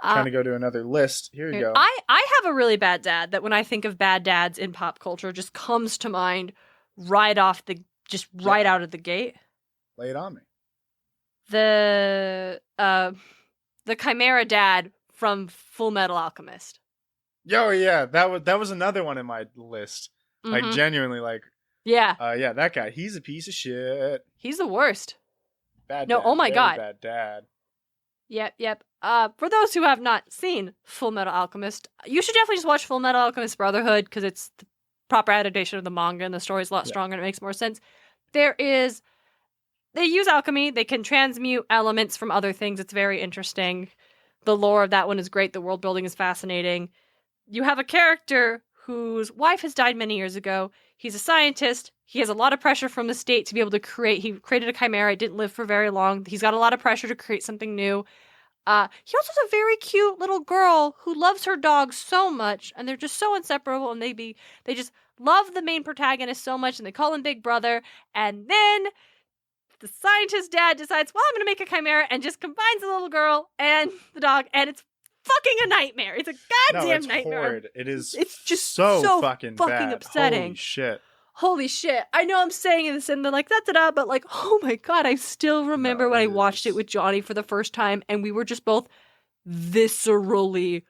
Trying to go to another list. Here you go. I have a really bad dad that when I think of bad dads in pop culture just comes to mind right out of the gate. Lay it on me. The Chimera dad from Fullmetal Alchemist. Yo, yeah, that was another one in my list. Like, genuinely, like, yeah, that guy, he's a piece of shit. He's the worst. Bad no, dad, oh my god, bad dad. Yep. For those who have not seen Fullmetal Alchemist, you should definitely just watch Fullmetal Alchemist Brotherhood because it's the proper adaptation of the manga and the story's a lot stronger and it makes more sense. They use alchemy. They can transmute elements from other things. It's very interesting. The lore of that one is great. The world building is fascinating. You have a character whose wife has died many years ago. He's a scientist. He has a lot of pressure from the state to be able to create. He created a chimera. It didn't live for very long. He's got a lot of pressure to create something new. He also has a very cute little girl who loves her dog so much, and they're just so inseparable, and they just love the main protagonist so much, and they call him Big Brother, and then the scientist dad decides, well, I'm going to make a chimera, and just combines the little girl and the dog, and it's fucking a nightmare. It's a goddamn nightmare. Horrid. It's just so fucking bad. upsetting. Holy shit. I know I'm saying this and they're like, da-da-da, but like, oh my God, I still remember when I watched it with Johnny for the first time and we were just both viscerally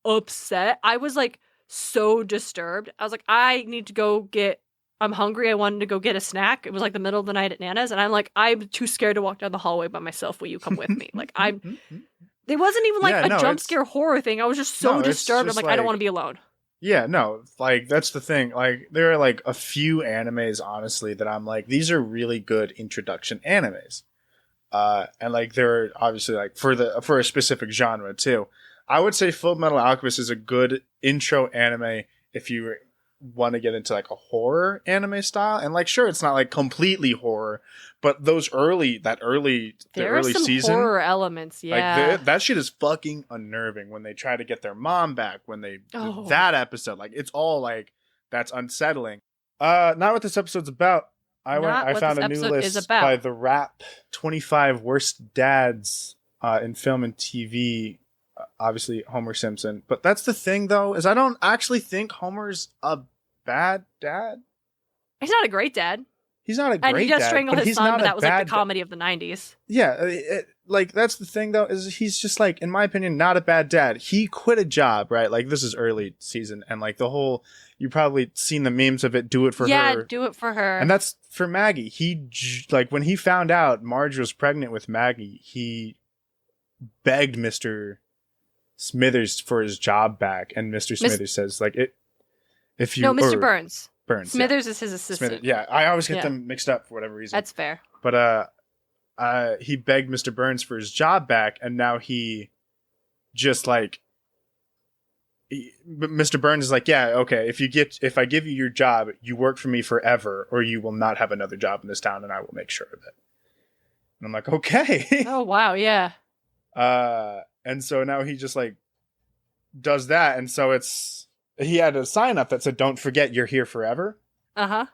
upset. I was like so disturbed. I was like, I'm hungry. I wanted to go get a snack. It was like the middle of the night at Nana's and I'm like, I'm too scared to walk down the hallway by myself. Will you come with me? Like it wasn't even like a jump scare horror thing. I was just so disturbed. I'm like, I don't want to be alone. Yeah, no, like, that's the thing. Like, there are, like, a few animes, honestly, that I'm like, these are really good introduction animes. And, like, they're obviously, like, for a specific genre, too. I would say Fullmetal Alchemist is a good intro anime if you want to get into, like, a horror anime style. And, like, sure, it's not, like, completely horror, but the early season horror elements, yeah. Like that shit is fucking unnerving when they try to get their mom back. That episode, like it's all like that's unsettling. Not what this episode's about. I found a new list by the Rap 25 Worst Dads in Film and TV. Obviously, Homer Simpson. But that's the thing, though, is I don't actually think Homer's a bad dad. He's not a great dad. He's not a great dad. And he just strangled his son, but that was like the comedy of the 90s. Yeah, like that's the thing though, is he's just like, in my opinion, not a bad dad. He quit a job, right? Like this is early season, and like the whole, you probably seen the memes of it. Do it for her. Yeah, do it for her. And that's for Maggie. Like when he found out Marge was pregnant with Maggie, he begged Mr. Smithers for his job back, and Mr. Smithers says like Mr. Burns. Smithers is his assistant. Smithers, yeah, I always get them mixed up for whatever reason. That's fair. But he begged Mr. Burns for his job back, and now he just like Mr. Burns is like, yeah, okay, if I give you your job, you work for me forever, or you will not have another job in this town, and I will make sure of it. And I'm like, okay. Oh wow, yeah. And so now he just like does that, and so he had a sign up that said, "Don't forget you're here forever." Uh-huh.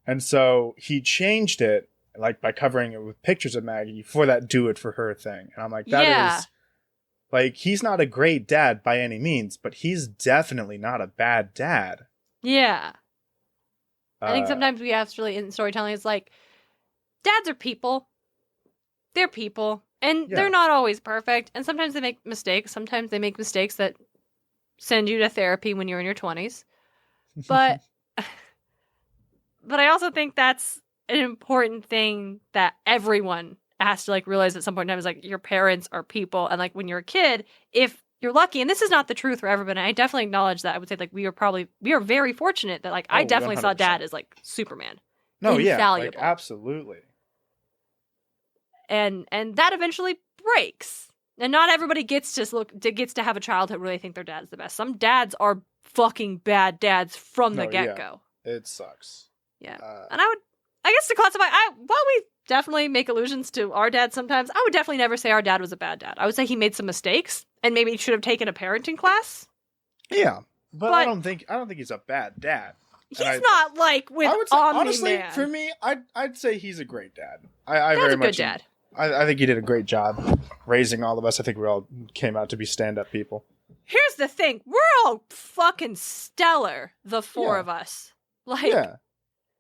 And so he changed it, like, by covering it with pictures of Maggie for that do it for her thing. And I'm like, that is, like, he's not a great dad by any means, but he's definitely not a bad dad. Yeah. I think sometimes we have to really, in storytelling, it's like, dads are people. They're people. And they're not always perfect. And sometimes they make mistakes. Sometimes they make mistakes that send you to therapy when you're in your 20s. But I also think that's an important thing that everyone has to like realize at some point in time is like your parents are people. And like when you're a kid, if you're lucky, and this is not the truth for everyone, and I definitely acknowledge that. I would say like we are very fortunate that like I definitely 100%. Saw Dad as like Superman. No, invaluable. Yeah, like, absolutely. And that eventually breaks. And not everybody gets to have a childhood where they think their dad's the best. Some dads are fucking bad dads from the get-go. Yeah. It sucks. Yeah. And I guess to classify, while we definitely make allusions to our dad sometimes, I would definitely never say our dad was a bad dad. I would say he made some mistakes and maybe should have taken a parenting class. Yeah. But I don't think he's a bad dad. He's not like with Omni-Man. Honestly, for me, I'd say he's a great dad. Dad's a good dad. I think he did a great job raising all of us. I think we all came out to be stand-up people. Here's the thing. We're all fucking stellar, the four of us. Like, yeah.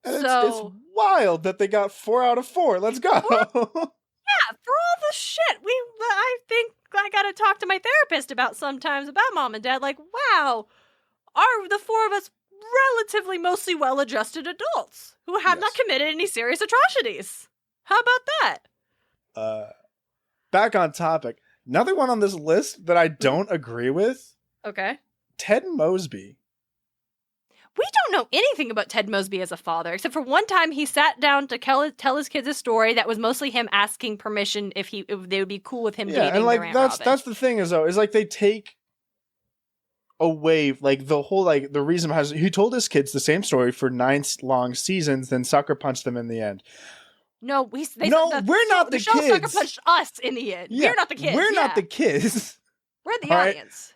And it's wild that they got 4 out of 4. Let's go. Yeah, for all the shit. I think I gotta talk to my therapist about sometimes about mom and dad. Like, wow, are the 4 of us relatively mostly well-adjusted adults who have not committed any serious atrocities? How about that? Back on topic. Another one on this list that I don't agree with. Okay. Ted Mosby. We don't know anything about Ted Mosby as a father, except for one time he sat down to tell his kids a story that was mostly him asking permission if they would be cool with him dating and like their Aunt that's Robin. The thing is like they take away like the whole like the reason he told his kids the same story for 9 long seasons, then sucker punched them in the end. No, we're not the Shell sucker kids. punched us in the end. Yeah, we're not the kids. We're not the kids. We're the All right? audience.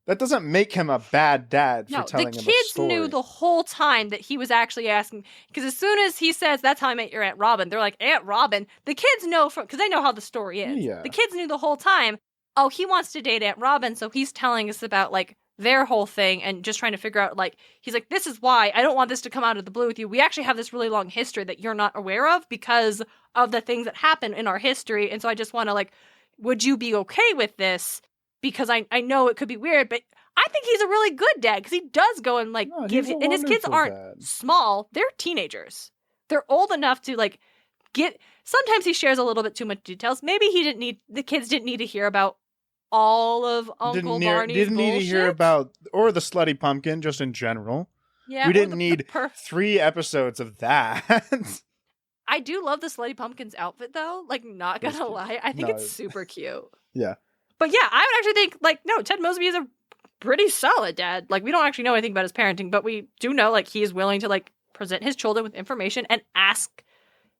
That doesn't make him a bad dad for telling him a story. The kids knew the whole time that he was actually asking. Because as soon as he says, that's how I met your Aunt Robin, they're like, Aunt Robin? The kids know because they know how the story is. Yeah. The kids knew the whole time, oh, he wants to date Aunt Robin, so he's telling us about, like, their whole thing and just trying to figure out, like, he's like, this is why I don't want this to come out of the blue with you. We actually have this really long history that you're not aware of because of the things that happen in our history. And so I just want to, like, would you be okay with this? Because I know it could be weird, but I think he's a really good dad because he does go and, like, give him, and his kids aren't small. They're teenagers. They're old enough to, like, sometimes he shares a little bit too much details. Maybe the kids didn't need to hear about all of Uncle Barney's didn't bullshit. Need to hear about, or the slutty pumpkin, just in general. Yeah, we didn't need 3 episodes of that. I do love the slutty pumpkin's outfit, though. Like, not gonna lie, I think it's super cute. Yeah. But yeah, I would actually think, like, no, Ted Mosby is a pretty solid dad. Like, we don't actually know anything about his parenting, but we do know, like, he is willing to, like, present his children with information and ask,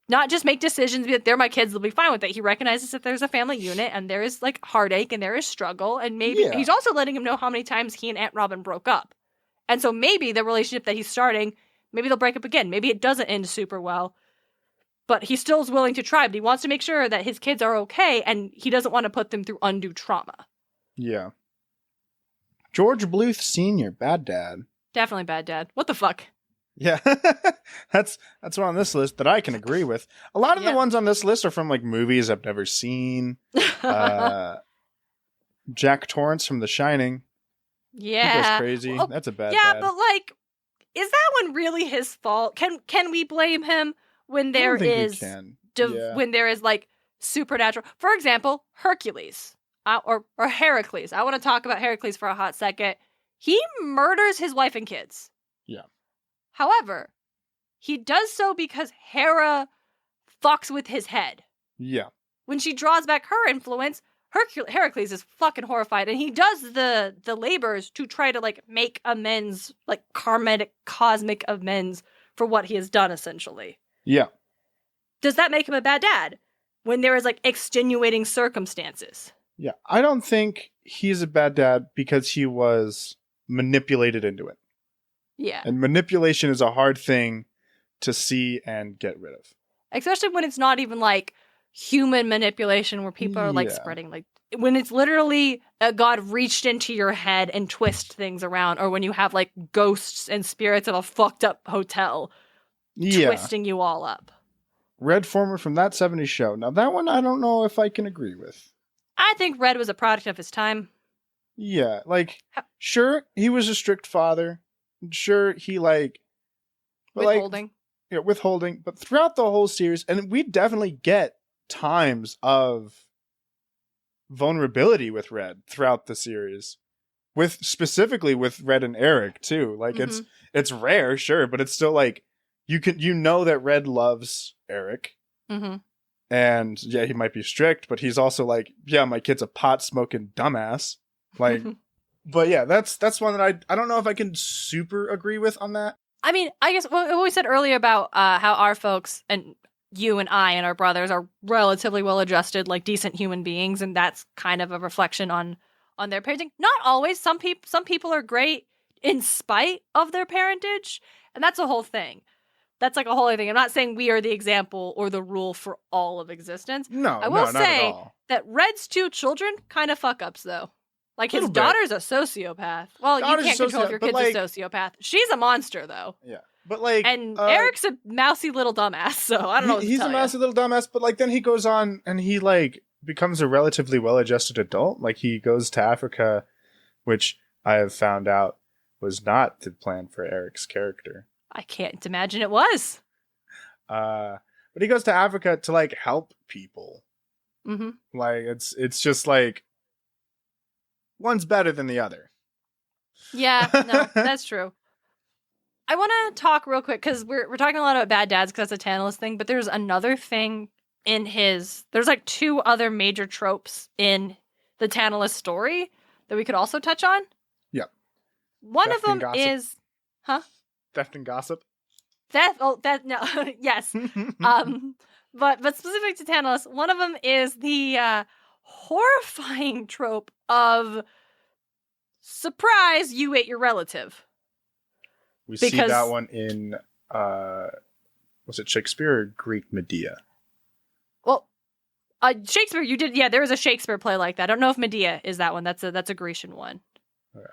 not just make decisions, but they're my kids, they'll be fine with it. He recognizes that there's a family unit and there is, like, heartache and there is struggle. And maybe he's also letting him know how many times he and Aunt Robin broke up. And so maybe the relationship that he's starting, maybe they'll break up again. Maybe it doesn't end super well. But he still is willing to try, but he wants to make sure that his kids are okay, and he doesn't want to put them through undue trauma. Yeah. George Bluth Sr., bad dad. Definitely bad dad. What the fuck? Yeah. that's one on this list that I can agree with. A lot of the ones on this list are from, like, movies I've never seen. Jack Torrance from The Shining. Yeah. He goes crazy. That's a bad dad. Yeah, but, like, is that one really his fault? Can we blame him? When there is, when there is, like, supernatural, for example, Hercules or Heracles. I want to talk about Heracles for a hot second. He murders his wife and kids. Yeah. However, he does so because Hera fucks with his head. Yeah. When she draws back her influence, Heracles is fucking horrified, and he does the labors to try to, like, make amends, like, karmic, cosmic amends for what he has done, essentially. Yeah. Does that make him a bad dad? When there is, like, extenuating circumstances? Yeah. I don't think he's a bad dad because he was manipulated into it. Yeah. And manipulation is a hard thing to see and get rid of. Especially when it's not even, like, human manipulation where people are, like, spreading, like, when it's literally a god reached into your head and twist things around, or when you have, like, ghosts and spirits of a fucked up hotel twisting you all up. Red Foreman from That 70s Show. Now, that one I don't know if I can agree with. I think Red was a product of his time. Yeah, like, sure, he was a strict father. Sure, he, like... Withholding. Withholding. But throughout the whole series, and we definitely get times of vulnerability with Red throughout the series. Specifically with Red and Eric, too. Like, it's rare, sure, but it's still, like, you know that Red loves Eric. Mm-hmm. And yeah, he might be strict, but he's also like, yeah, my kid's a pot smoking dumbass. Like, but yeah, that's one that I don't know if I can super agree with on that. I mean, I guess what we said earlier about how our folks and you and I and our brothers are relatively well-adjusted, like decent human beings, and that's kind of a reflection on their parenting. Not always. Some people are great in spite of their parentage, and that's a whole thing. That's like a whole other thing. I'm not saying we are the example or the rule for all of existence. No, I will say not at all. that Red's 2 children kind of fuck ups, though. Like, his daughter's a sociopath. Well, you can't control if your kid's a sociopath. She's a monster, though. Yeah. But, like... And Eric's a mousy little dumbass, so I don't know what to He's tell a mousy little dumbass, but, like, then he goes on and he, like, becomes a relatively well-adjusted adult. Like, he goes to Africa, which I have found out was not the plan for Eric's character. I can't imagine it was. But he goes to Africa to, like, help people. Mm-hmm. Like, it's just, like, one's better than the other. Yeah, no, that's true. I want to talk real quick, because we're talking a lot about bad dads, because that's a Tantalus thing, but there's another thing in there's, like, 2 other major tropes in the Tantalus story that we could also touch on. Yep. One of them is... Huh? Theft and gossip? No, yes. But specific to Tantalus, one of them is the horrifying trope of surprise, you ate your relative. We see that one in was it Shakespeare or Greek Medea? Well, Shakespeare, you did, there is a Shakespeare play like that. I don't know if Medea is that one. That's a Grecian one.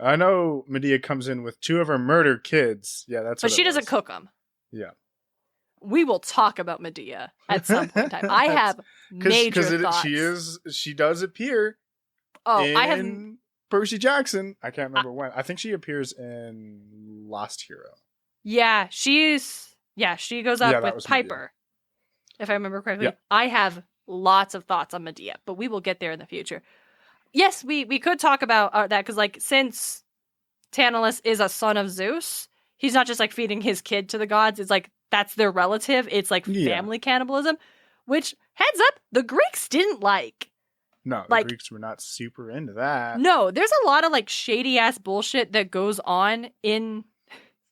I know Medea comes in with 2 of her murdered kids. Yeah, that's. But she doesn't cook them. Yeah. We will talk about Medea at some point in time. I have major thoughts. She does appear. Oh, in I have Percy Jackson. I can't remember when. I think she appears in Lost Hero. Yeah, she goes up with Piper, Medea, if I remember correctly. Yeah. I have lots of thoughts on Medea, but we will get there in the future. Yes, we could talk about that because, like, since Tantalus is a son of Zeus, he's not just like feeding his kid to the gods. It's like that's their relative. It's like family cannibalism, which, heads up, the Greeks didn't like. No, the Greeks were not super into that. No, there's a lot of like shady ass bullshit that goes on in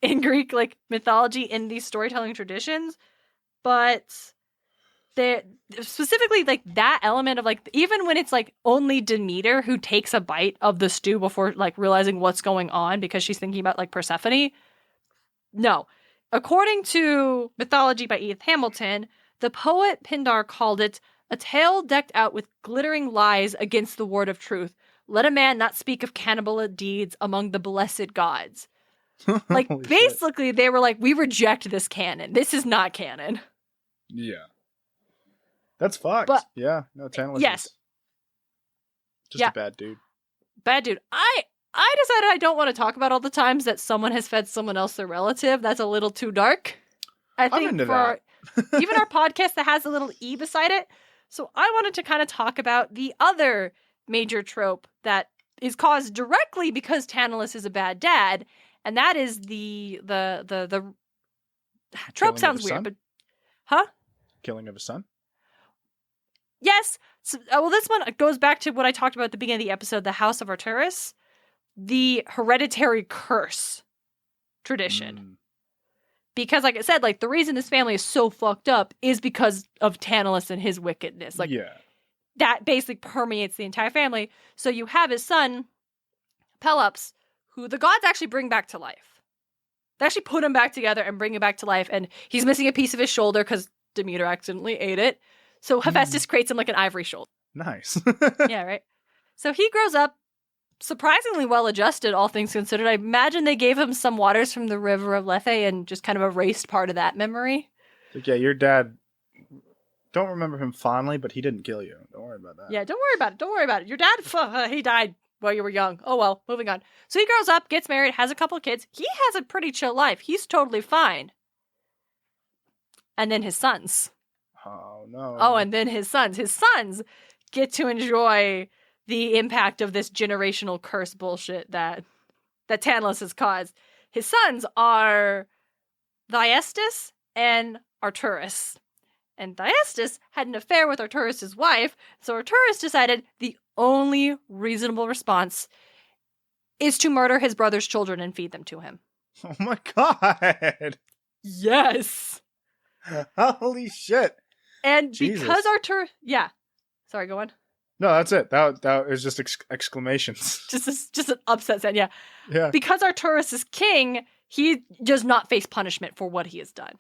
Greek like mythology in these storytelling traditions, but they specifically like that element of like even when it's like only Demeter who takes a bite of the stew before like realizing what's going on because she's thinking about like Persephone. No, according to Mythology by Edith Hamilton, the poet Pindar called it a tale decked out with glittering lies against the word of truth. Let a man not speak of cannibal deeds among the blessed gods. Like, basically, shit. They were like, we reject this canon. This is not canon. Yeah. That's fucked. But, yeah. No, Tantalus is just a bad dude. Bad dude. I decided I don't want to talk about all the times that someone has fed someone else their relative. That's a little too dark. I think I'm into that. Even our podcast that has a little E beside it. So I wanted to kind of talk about the other major trope that is caused directly because Tantalus is a bad dad, and that is the trope sounds weird, but killing of a son? Yes. So, well, this one goes back to what I talked about at the beginning of the episode, the House of Tartarus, the hereditary curse tradition. Because, like I said, like the reason this family is so fucked up is because of Tantalus and his wickedness. Like, that basically permeates the entire family. So you have his son, Pelops, who the gods actually bring back to life. They actually put him back together and bring him back to life. And he's missing a piece of his shoulder because Demeter accidentally ate it. So Hephaestus creates him like an ivory shoulder. Nice. Yeah, right? So he grows up surprisingly well-adjusted, all things considered. I imagine they gave him some waters from the river of Lethe and just kind of erased part of that memory. Like, yeah, your dad, don't remember him fondly, but he didn't kill you. Don't worry about that. Yeah, don't worry about it. Don't worry about it. Your dad, he died while you were young. Oh, well, moving on. So he grows up, gets married, has a couple of kids. He has a pretty chill life. He's totally fine. And then his sons. Oh, no. Oh, and then his sons. His sons get to enjoy the impact of this generational curse bullshit that Tantalus has caused. His sons are Thyestes and Arcturus. And Thyestes had an affair with Arcturus' wife, so Arcturus decided the only reasonable response is to murder his brother's children and feed them to him. Oh my god! Yes! Holy shit! And because Arcturus... Yeah. Sorry, go on. No, that's it. That is just exclamations. Just an upset sound, yeah. Yeah. Because Arcturus is king, he does not face punishment for what he has done.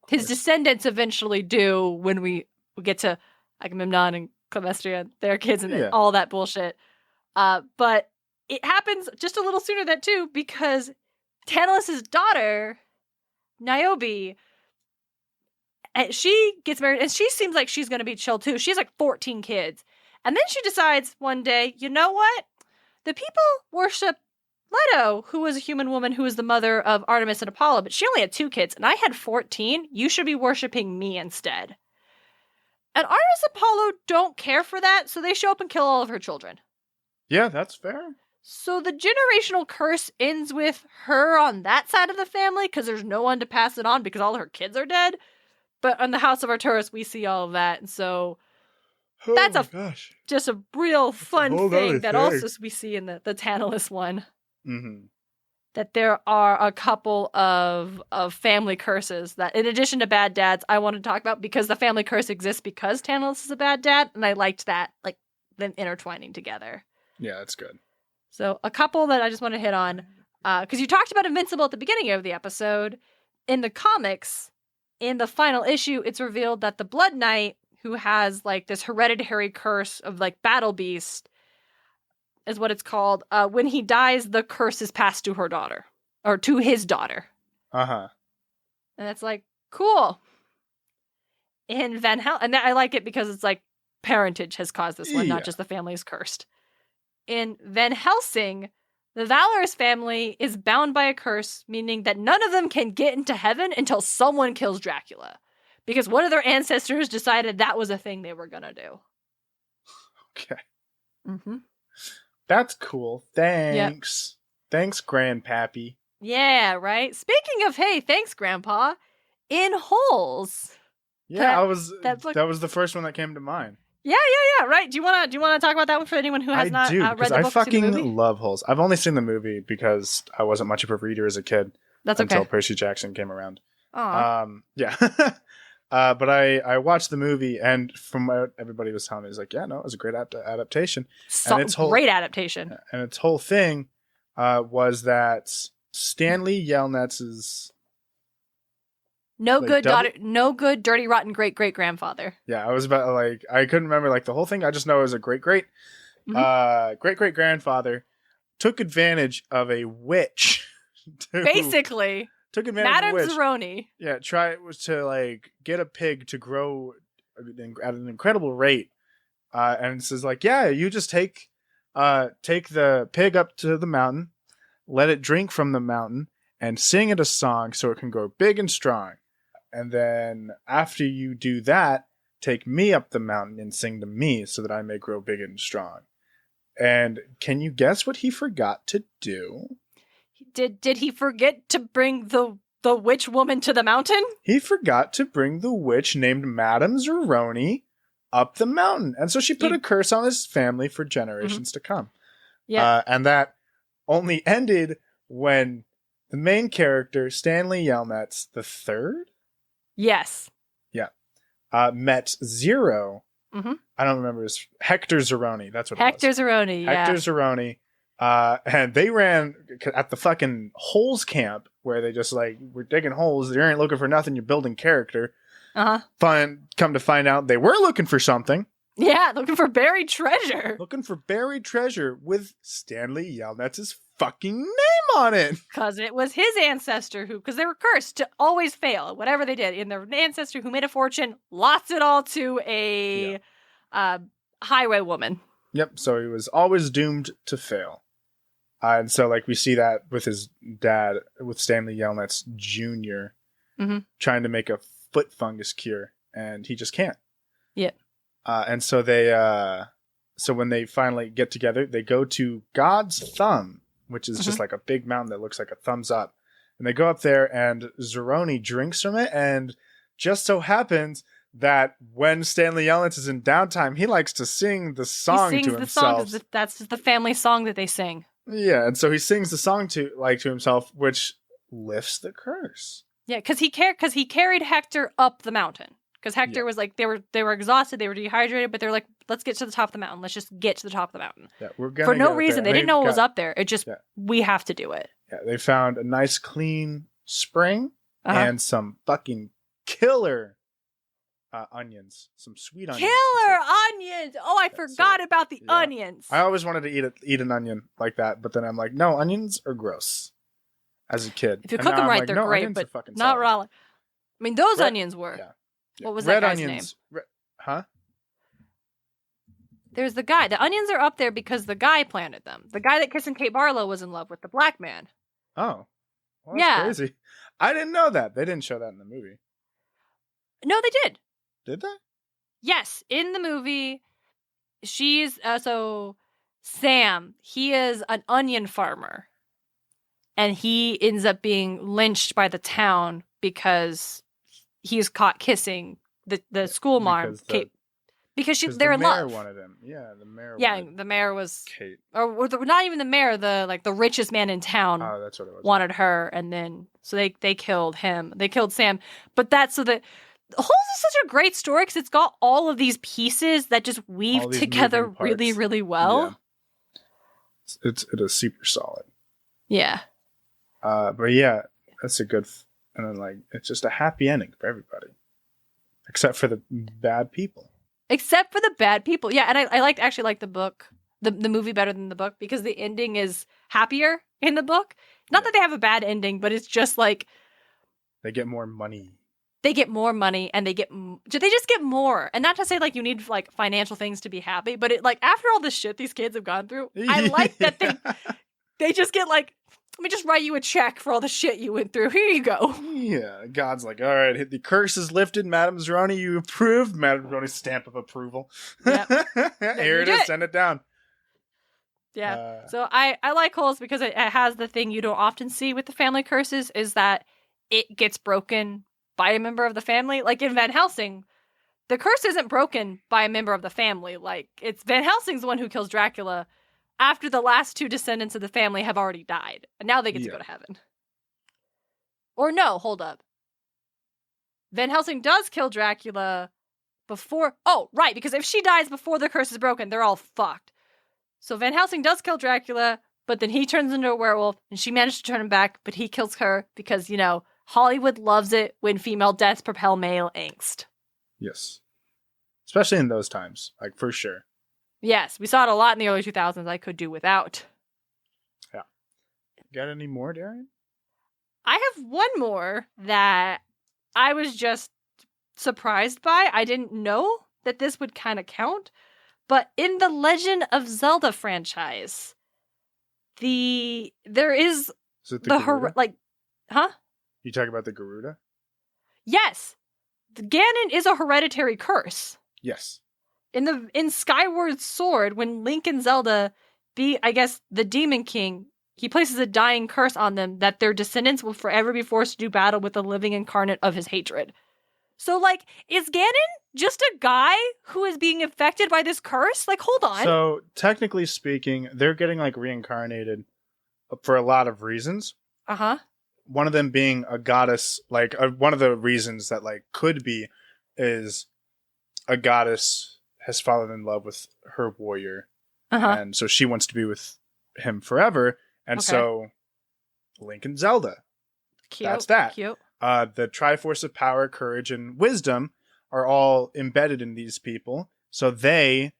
His descendants eventually do when we get to Agamemnon and Clemestria, their kids, and all that bullshit. But it happens just a little sooner than too, because Tantalus' daughter, Niobe, and she gets married, and she seems like she's going to be chill too. She has like 14 kids. And then she decides one day, you know what? The people worship Leto, who was a human woman who was the mother of Artemis and Apollo, but she only had 2 kids, and I had 14. You should be worshiping me instead. And Artemis and Apollo don't care for that, so they show up and kill all of her children. Yeah, that's fair. So the generational curse ends with her on that side of the family, because there's no one to pass it on because all her kids are dead. But on the House of Arcturus, we see all of that, and so that's just a real fun thing that also we see in the Tantalus one. Mm-hmm. that there are a couple of family curses that, in addition to bad dads, I want to talk about because the family curse exists because Tantalus is a bad dad, and I liked that, like, them intertwining together. Yeah, that's good. So a couple that I just want to hit on, because you talked about Invincible at the beginning of the episode. In the comics, in the final issue, it's revealed that the Blood Knight, who has like this hereditary curse of like Battle Beast, is what it's called. When he dies, the curse is passed to her daughter, or to his daughter. Uh-huh. And it's like, cool. In Van Helsing, and I like it because it's like parentage has caused this one, not just the family is cursed. In Van Helsing, the Valorous family is bound by a curse, meaning that none of them can get into heaven until someone kills Dracula. Because one of their ancestors decided that was a thing they were going to do. Okay. Mm-hmm. That's cool. Thanks. Yep. Thanks, Grandpappy. Yeah, right? Speaking of, hey, thanks, Grandpa. In Holes. Yeah, that was the first one that came to mind. Yeah, right. Do you want to talk about that one for anyone who has not read the book? I fucking love Holes. I've only seen the movie because I wasn't much of a reader as a kid. That's okay. Until Percy Jackson came around. Aww. Yeah. But I watched the movie, and from what everybody was telling me, it was like, yeah, no, it was a great adaptation. Great adaptation. And its whole thing was that Stanley Yelnats's no good, dirty, rotten great-great-grandfather. Yeah, I was about I couldn't remember the whole thing. I just know it was a great-great-grandfather took advantage of a witch. Basically. Took advantage Madame of a witch. Zeroni. Yeah, it was to get a pig to grow at an incredible rate. And it says yeah, you just take the pig up to the mountain, let it drink from the mountain, and sing it a song so it can grow big and strong. And then after you do that, take me up the mountain and sing to me so that I may grow big and strong. And can you guess what he forgot to do? Did he forget to bring the witch woman to the mountain? He forgot to bring the witch named Madame Zeroni up the mountain. And so she put a curse on his family for generations to come. Yeah. And that only ended when the main character, Stanley Yelnats III? Yes. Yeah. Met Zero. Mm-hmm. I don't remember his Hector Zeroni. That's what Hector it was. Zeroni, yeah. Hector Zeroni. And they ran at the fucking holes camp where they just we're digging holes. You aren't looking for nothing. You're building character. Come to find out they were looking for something. Yeah, looking for buried treasure. Looking for buried treasure with Stanley Yelnats' fucking name on it. Because it was his ancestor because they were cursed to always fail, whatever they did. And their ancestor who made a fortune lost it all to a highway woman. Yep, so he was always doomed to fail. And so we see that with his dad, with Stanley Yelnats Jr., trying to make a foot fungus cure, and he just can't. Yep. And so so when they finally get together, they go to God's Thumb, which is just a big mountain that looks like a thumbs up. And they go up there, and Zeroni drinks from it, and just so happens that when Stanley Yelnats is in downtime, he likes to sing the song to himself. That's the family song that they sing. Yeah, and so he sings the song to himself, which lifts the curse. Yeah, because he carried Hector up the mountain. Because Hector was they were exhausted, they were dehydrated, but they're like, let's get to the top of the mountain. Let's just get to the top of the mountain. Yeah, we're gonna for no reason. They didn't know it was up there. It just we have to do it. Yeah, they found a nice clean spring and some fucking killer onions, some sweet onions. Killer onions! Oh, I forgot about the onions. I always wanted to eat an onion like that, but then I'm like, no, onions are gross. As a kid, if you cook them right, they're great, but not raw. I mean, those onions were. Yeah. What was that guy's name? Huh? There's the guy. The onions are up there because the guy planted them. The guy that Kissing Kate Barlow was in love with, the black man. Oh. Well, that's crazy. I didn't know that. They didn't show that in the movie. No, they did. Did they? Yes. In the movie, she's... so, Sam, he is an onion farmer. And he ends up being lynched by the town because... he's caught kissing the school mom, Kate, because Because they're the in mayor love. wanted him. Yeah, the mayor Yeah, wanted the mayor was, Kate. or not even the mayor, the richest man in town Oh, that's what it was. wanted her, and then so they killed him. They killed Sam, but that's so that. Holes is such a great story because it's got all of these pieces that just weave these together moving parts. really, really well. Yeah. It is super solid. Yeah. But yeah, that's a good, and then like it's just a happy ending for everybody, except for the bad people. Except for the bad people. Yeah, and I actually like the book, the movie better than the book because the ending is happier in the book. Not that they have a bad ending, but it's just like They get more money. they get more money and they just get more. And not to say like you need like financial things to be happy, but it like after all the shit these kids have gone through, I like that they just get like, let me just write you a check for all the shit you went through. Here you go. Yeah, God's like, all right, the curse is lifted, Madame Zeroni, you approved. Madame Zeroni stamp of approval. Yep. Here it is, send it down. Yeah. So I like Holes because it has the thing you don't often see with the family curses is that it gets broken by a member of the family. Like in Van Helsing, the curse isn't broken by a member of the family. Like it's Van Helsing's the one who kills Dracula after the last two descendants of the family have already died. And now they get to go to heaven. Or no, hold up. Van Helsing does kill Dracula before... Oh, right, because if she dies before the curse is broken, they're all fucked. So Van Helsing does kill Dracula, but then he turns into a werewolf, and she managed to turn him back, but he kills her because, you know, Hollywood loves it when female deaths propel male angst. Yes. Especially in those times, like, for sure. Yes, we saw it a lot in the early 2000s I could do without. Yeah. Got any more, Darian? I have one more that I was just surprised by. I didn't know that this would kind of count. But in the Legend of Zelda franchise, there is it the like, huh? You talk about the Garuda? Yes, the Ganon is a hereditary curse. Yes. In Skyward Sword, when Link and Zelda beat, I guess, the Demon King, he places a dying curse on them that their descendants will forever be forced to do battle with the living incarnate of his hatred. So, like, is Ganon just a guy who is being affected by this curse? Like, hold on. So, technically speaking, they're getting, like, reincarnated for a lot of reasons. Uh-huh. One of them being a goddess, like, one of the reasons that, like, could be is a goddess has fallen in love with her warrior. Uh-huh. And so she wants to be with him forever. And so, Link and Zelda. Cute. That's that. Cute. The Triforce of Power, Courage, and Wisdom are all embedded in these people. So they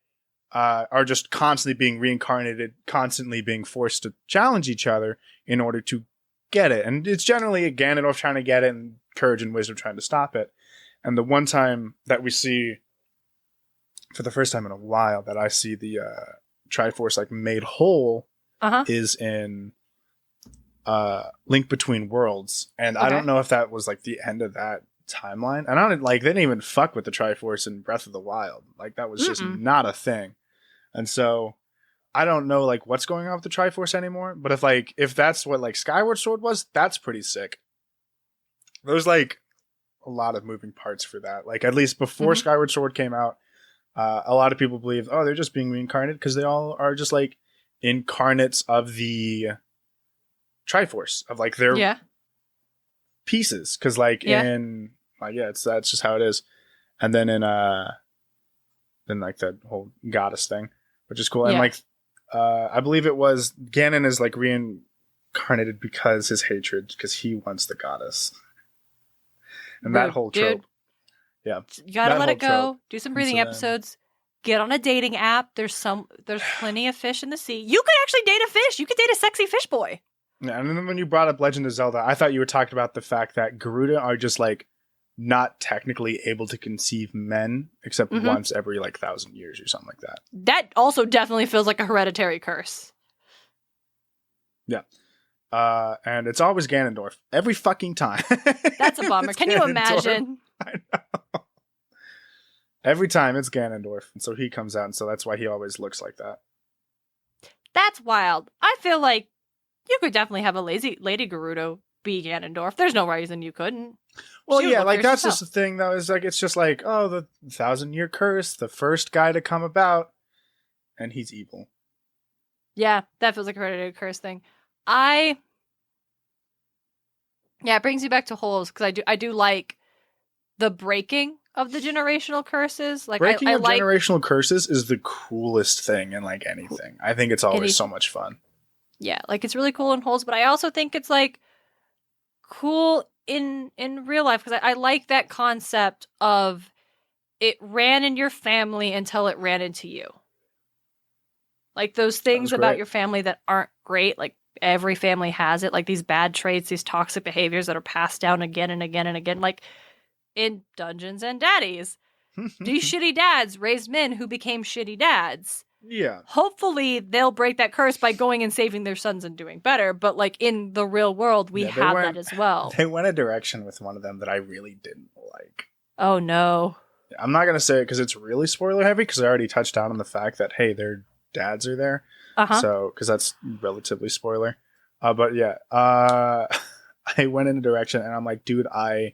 are just constantly being reincarnated, constantly being forced to challenge each other in order to get it. And it's generally a Ganondorf trying to get it and Courage and Wisdom trying to stop it. And the one time that we see, for the first time in a while, that I see the Triforce like made whole is in Link Between Worlds. And I don't know if that was like the end of that timeline. And I don't they didn't even fuck with the Triforce in Breath of the Wild. Like that was just not a thing. And so I don't know like what's going on with the Triforce anymore. But if that's what like Skyward Sword was, that's pretty sick. There's like a lot of moving parts for that. Like at least before Skyward Sword came out, a lot of people believe, oh, they're just being reincarnated because they all are just like incarnates of the Triforce, of like their pieces. Because like in that's just how it is. And then in like the whole goddess thing, which is cool. And like I believe it was Ganon is like reincarnated because his hatred, because he wants the goddess. And that whole trope. Yeah. You gotta let it go. Do some breathing episodes. Get on a dating app. There's plenty of fish in the sea. You could actually date a fish. You could date a sexy fish boy. Yeah, and then when you brought up Legend of Zelda, I thought you were talking about the fact that Garuda are just like not technically able to conceive men except once every like 1,000 years or something like that. That also definitely feels like a hereditary curse. Yeah. And it's always Ganondorf. Every fucking time. That's a bummer. Can you imagine? I know. Every time it's Ganondorf. And so he comes out, and so that's why he always looks like that. That's wild. I feel like you could definitely have a Lady Gerudo be Ganondorf. There's no reason you couldn't. Well, She would yeah, look like fierce that's herself. just the thing, though. Is like it's just like, oh, the 1,000-year curse, the first guy to come about, and he's evil. Yeah, that feels like a hereditary curse thing. Yeah, it brings me back to holes because I do like the breaking of the generational curses. Like Breaking I of like generational curses is the coolest thing in like anything. I think it's always Any- so much fun. yeah, like it's really cool in holes, but I also think it's like cool in real life because I like that concept of it ran in your family until it ran into you. Like those things Sounds about great. your family that aren't great, like every family has it, like these bad traits, these toxic behaviors that are passed down again and again and again, like in Dungeons and Daddies. These shitty dads raised men who became shitty dads. Yeah. Hopefully they'll break that curse by going and saving their sons and doing better, but like in the real world, we Yeah, they have went- that as well. They went a direction with one of them that I really didn't like. Oh no. I'm not going to say it because it's really spoiler heavy because I already touched on the fact that, hey, their dads are there. Uh-huh. So, because that's relatively spoiler. But yeah, I went in a direction and I'm like, dude, I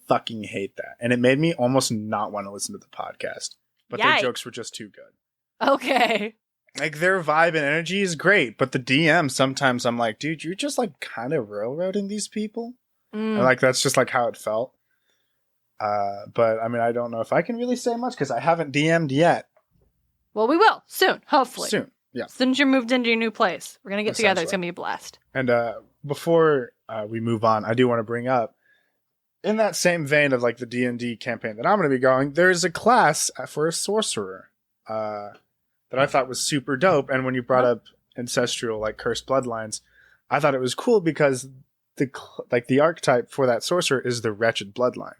fucking hate that. And it made me almost not want to listen to the podcast. But their Yikes. jokes were just too good. Okay. Like their vibe and energy is great, but the DM sometimes I'm like, dude, you're just like kind of railroading these people. And like that's just like how it felt. But I mean, I don't know if I can really say much because I haven't DM'd yet. Well, we will soon, hopefully. Soon, yeah. As soon as you're moved into your new place, we're gonna get together. It's Essentially. gonna be a blast. And before we move on, I do want to bring up, in that same vein of like the D&D campaign that I'm going to be going, there's a class for a sorcerer that I thought was super dope. And when you brought up ancestral, like cursed bloodlines, I thought it was cool because the archetype for that sorcerer is the wretched bloodline.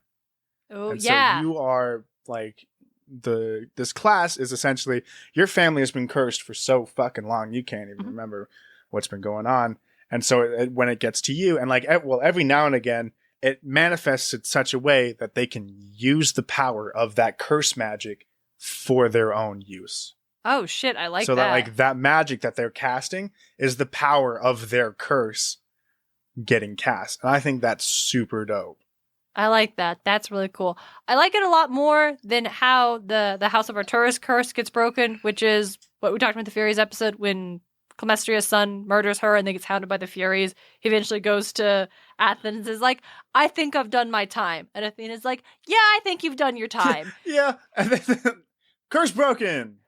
Oh And yeah. so you are like this class is essentially your family has been cursed for so fucking long you can't even remember what's been going on. And so when it gets to you, and like every now and again it manifests in such a way that they can use the power of that curse magic for their own use. Oh shit, I like so that. like that magic that they're casting is the power of their curse getting cast. And I think that's super dope. I like that. That's really cool. I like it a lot more than how the House of Arturus curse gets broken, which is what we talked about in the Furies episode when Clymestria's son murders her and then gets hounded by the Furies. He eventually goes to Athens and is like, I think I've done my time. And Athena's like, yeah, I think you've done your time. Yeah. And then curse broken.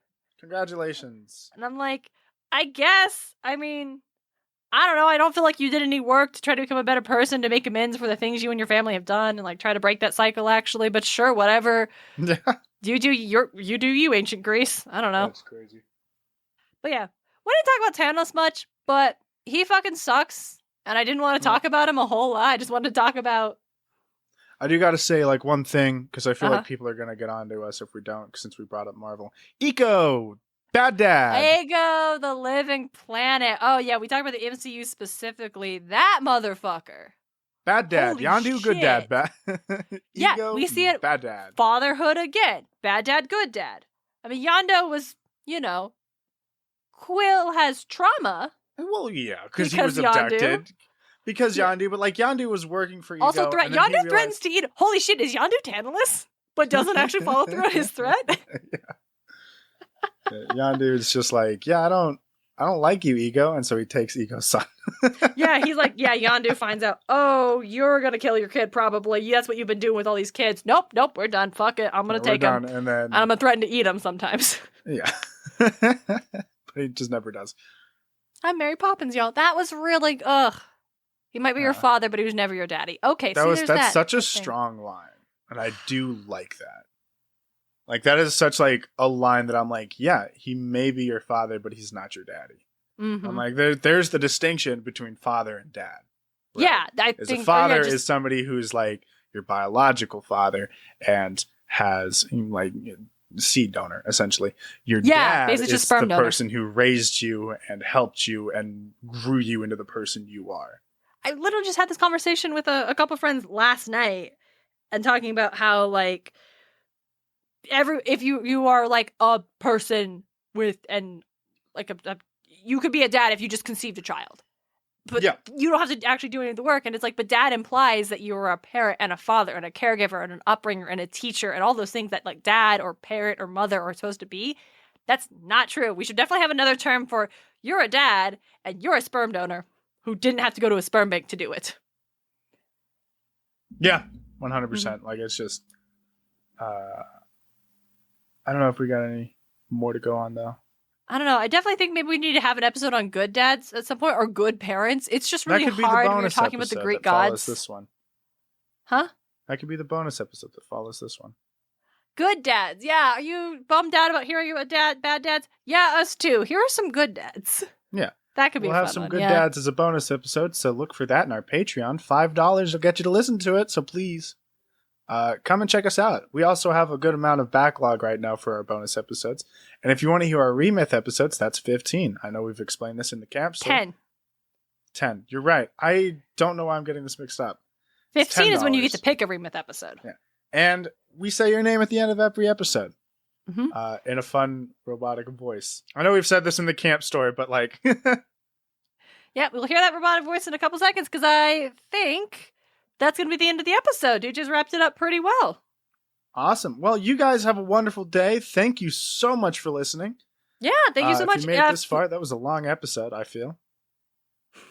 Congratulations. And I'm like, I guess, I mean, I don't know. I don't feel like you did any work to try to become a better person to make amends for the things you and your family have done and like try to break that cycle actually, but sure, whatever. Yeah. You do you, ancient Greece. I don't know. That's crazy. But yeah, we didn't talk about Tantalus much, but he fucking sucks. And I didn't want to talk about him a whole lot. I just wanted to talk about. I do got to say like one thing because I feel like people are going to get on to us if we don't since we brought up Marvel. Eco! Bad Dad! Ego, the living planet. Oh yeah, we talked about the MCU specifically. That motherfucker. Bad Dad. Holy Yondu, good shit. dad. Bad. Yeah, Ego, we see it. Bad Dad. Fatherhood again. Bad dad, good dad. I mean, Yondu was, Quill has trauma. Well, yeah, because he Because was Yondu. abducted. Because Yeah. Yondu, but like Yondu was working for Ego. Also, and then he Yondu realized- threatens to eat. Holy shit, is Yondu Tantalus? But doesn't actually follow through on his threat? Yondu is just like, yeah, I don't like you, Ego, and so he takes Ego's son. Yeah, he's like, yeah, Yondu finds out, oh, you're gonna kill your kid probably. That's what you've been doing with all these kids. Nope, we're done. Fuck it. I'm gonna take him. And then And I'm gonna threaten to eat him sometimes. yeah. But he just never does. I'm Mary Poppins, y'all. That was really, He might be your father, but he was never your daddy. Okay, That's such a thing. strong line. And I do like that. Like that is such like a line that I'm like, yeah, he may be your father, but he's not your daddy. Mm-hmm. I'm like, there's the distinction between father and dad. right? Yeah, I Is think a father just- is somebody who's like your biological father and has like seed donor essentially. Your dad basically just is sperm the donor. person who raised you and helped you and grew you into the person you are. I literally just had this conversation with a couple friends last night and talking about how like if you are like a person with and like you could be a dad if you just conceived a child. but you don't have to actually do any of the work. And it's like, but dad implies that you are a parent and a father and a caregiver and an upbringer and a teacher and all those things that like dad or parent or mother are supposed to be. That's not true. We should definitely have another term for you're a dad and you're a sperm donor who didn't have to go to a sperm bank to do it. Yeah, 100%. Like, it's just, I don't know if we got any more to go on, though. I don't know. I definitely think maybe we need to have an episode on good dads at some point or good parents. It's just really hard when you're talking about the Greek gods. This one. Huh? That could be the bonus episode that follows this one. Good dads. Yeah. Are you bummed out about hearing about bad dads? Yeah, us too. Here are some good dads. Yeah. That could be we'll a fun have some one, good dads as a bonus episode, so look for that in our Patreon. $5 will get you to listen to it, so please come and check us out. We also have a good amount of backlog right now for our bonus episodes. And if you want to hear our remyth episodes, that's 15. I know we've explained this in the camp. So 10. You're right. I don't know why I'm getting this mixed up. 15 is when you get to pick a remyth episode. Yeah. And we say your name at the end of every episode. In a fun robotic voice. I know we've said this in the camp story, but like... Yeah, we'll hear that robotic voice in a couple seconds because I think that's going to be the end of the episode. You just wrapped it up pretty well. Awesome. Well, you guys have a wonderful day. Thank you so much for listening. Yeah, thank you so much. If you made it this far, that was a long episode, I feel.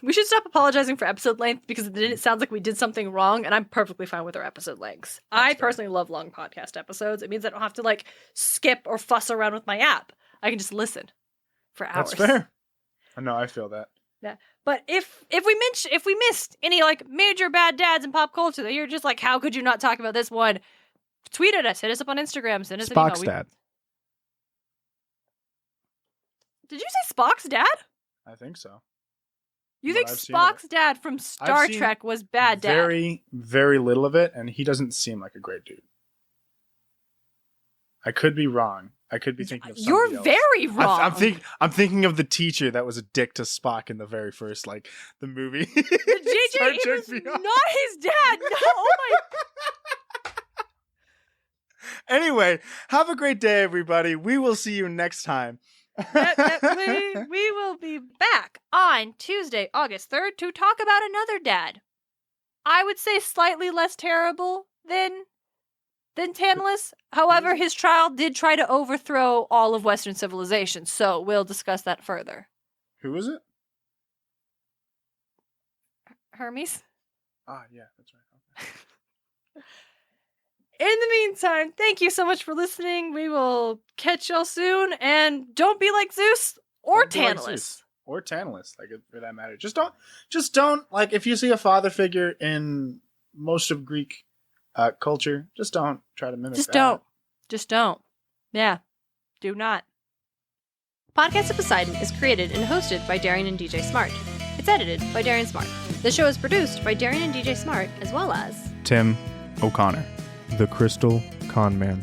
We should stop apologizing for episode length because it sounds like we did something wrong, and I'm perfectly fine with our episode lengths. I personally love long podcast episodes. It means I don't have to like skip or fuss around with my app. I can just listen for hours. That's fair. I know, I feel that. Yeah, but if we missed any like major bad dads in pop culture that you're just like, how could you not talk about this one? Tweet at us, hit us up on Instagram, send us Spock's an email. dad. Did you say Spock's dad? I think so. You think Spock's dad from Star Trek was bad dad? Very, very little of it, and he doesn't seem like a great dude. I could be wrong. I could be thinking of somebody else. Very wrong. I'm thinking of the teacher that was a dick to Spock in the very first, like, the movie. The JJ was not his dad. No, oh my. Anyway, have a great day, everybody. We will see you next time. We will be back on Tuesday, August 3rd to talk about another dad. I would say slightly less terrible than Tantalus. However, his trial did try to overthrow all of Western civilization, so we'll discuss that further. Who is it? Hermes? Ah, yeah, that's right. Okay. In the meantime, thank you so much for listening. We will catch y'all soon, and don't be like Zeus or Tantalus. Or Tantalus, like, for that matter. Just don't, like, if you see a father figure in most of Greek culture, just don't try to mimic that. Just don't. Yeah. Do not. Podcast of Poseidon is created and hosted by Darian and DJ Smart. It's edited by Darian Smart. The show is produced by Darian and DJ Smart, as well as Tim O'Connor, the Crystal Con Man.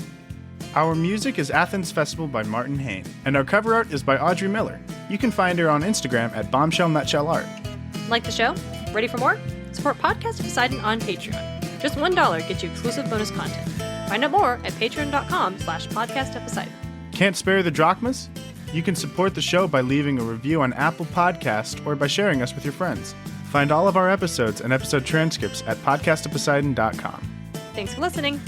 Our music is Athens Festival by Martin Hain, and our cover art is by Audrey Miller. You can find her on Instagram at bombshell.nutshellart. Like the show? Ready for more? Support Podcast of Poseidon on Patreon. Just $1 gets you exclusive bonus content. Find out more at patreon.com/podcastofposeidon. Can't spare the drachmas? You can support the show by leaving a review on Apple Podcast or by sharing us with your friends. Find all of our episodes and episode transcripts at podcastofposeidon.com. Thanks for listening.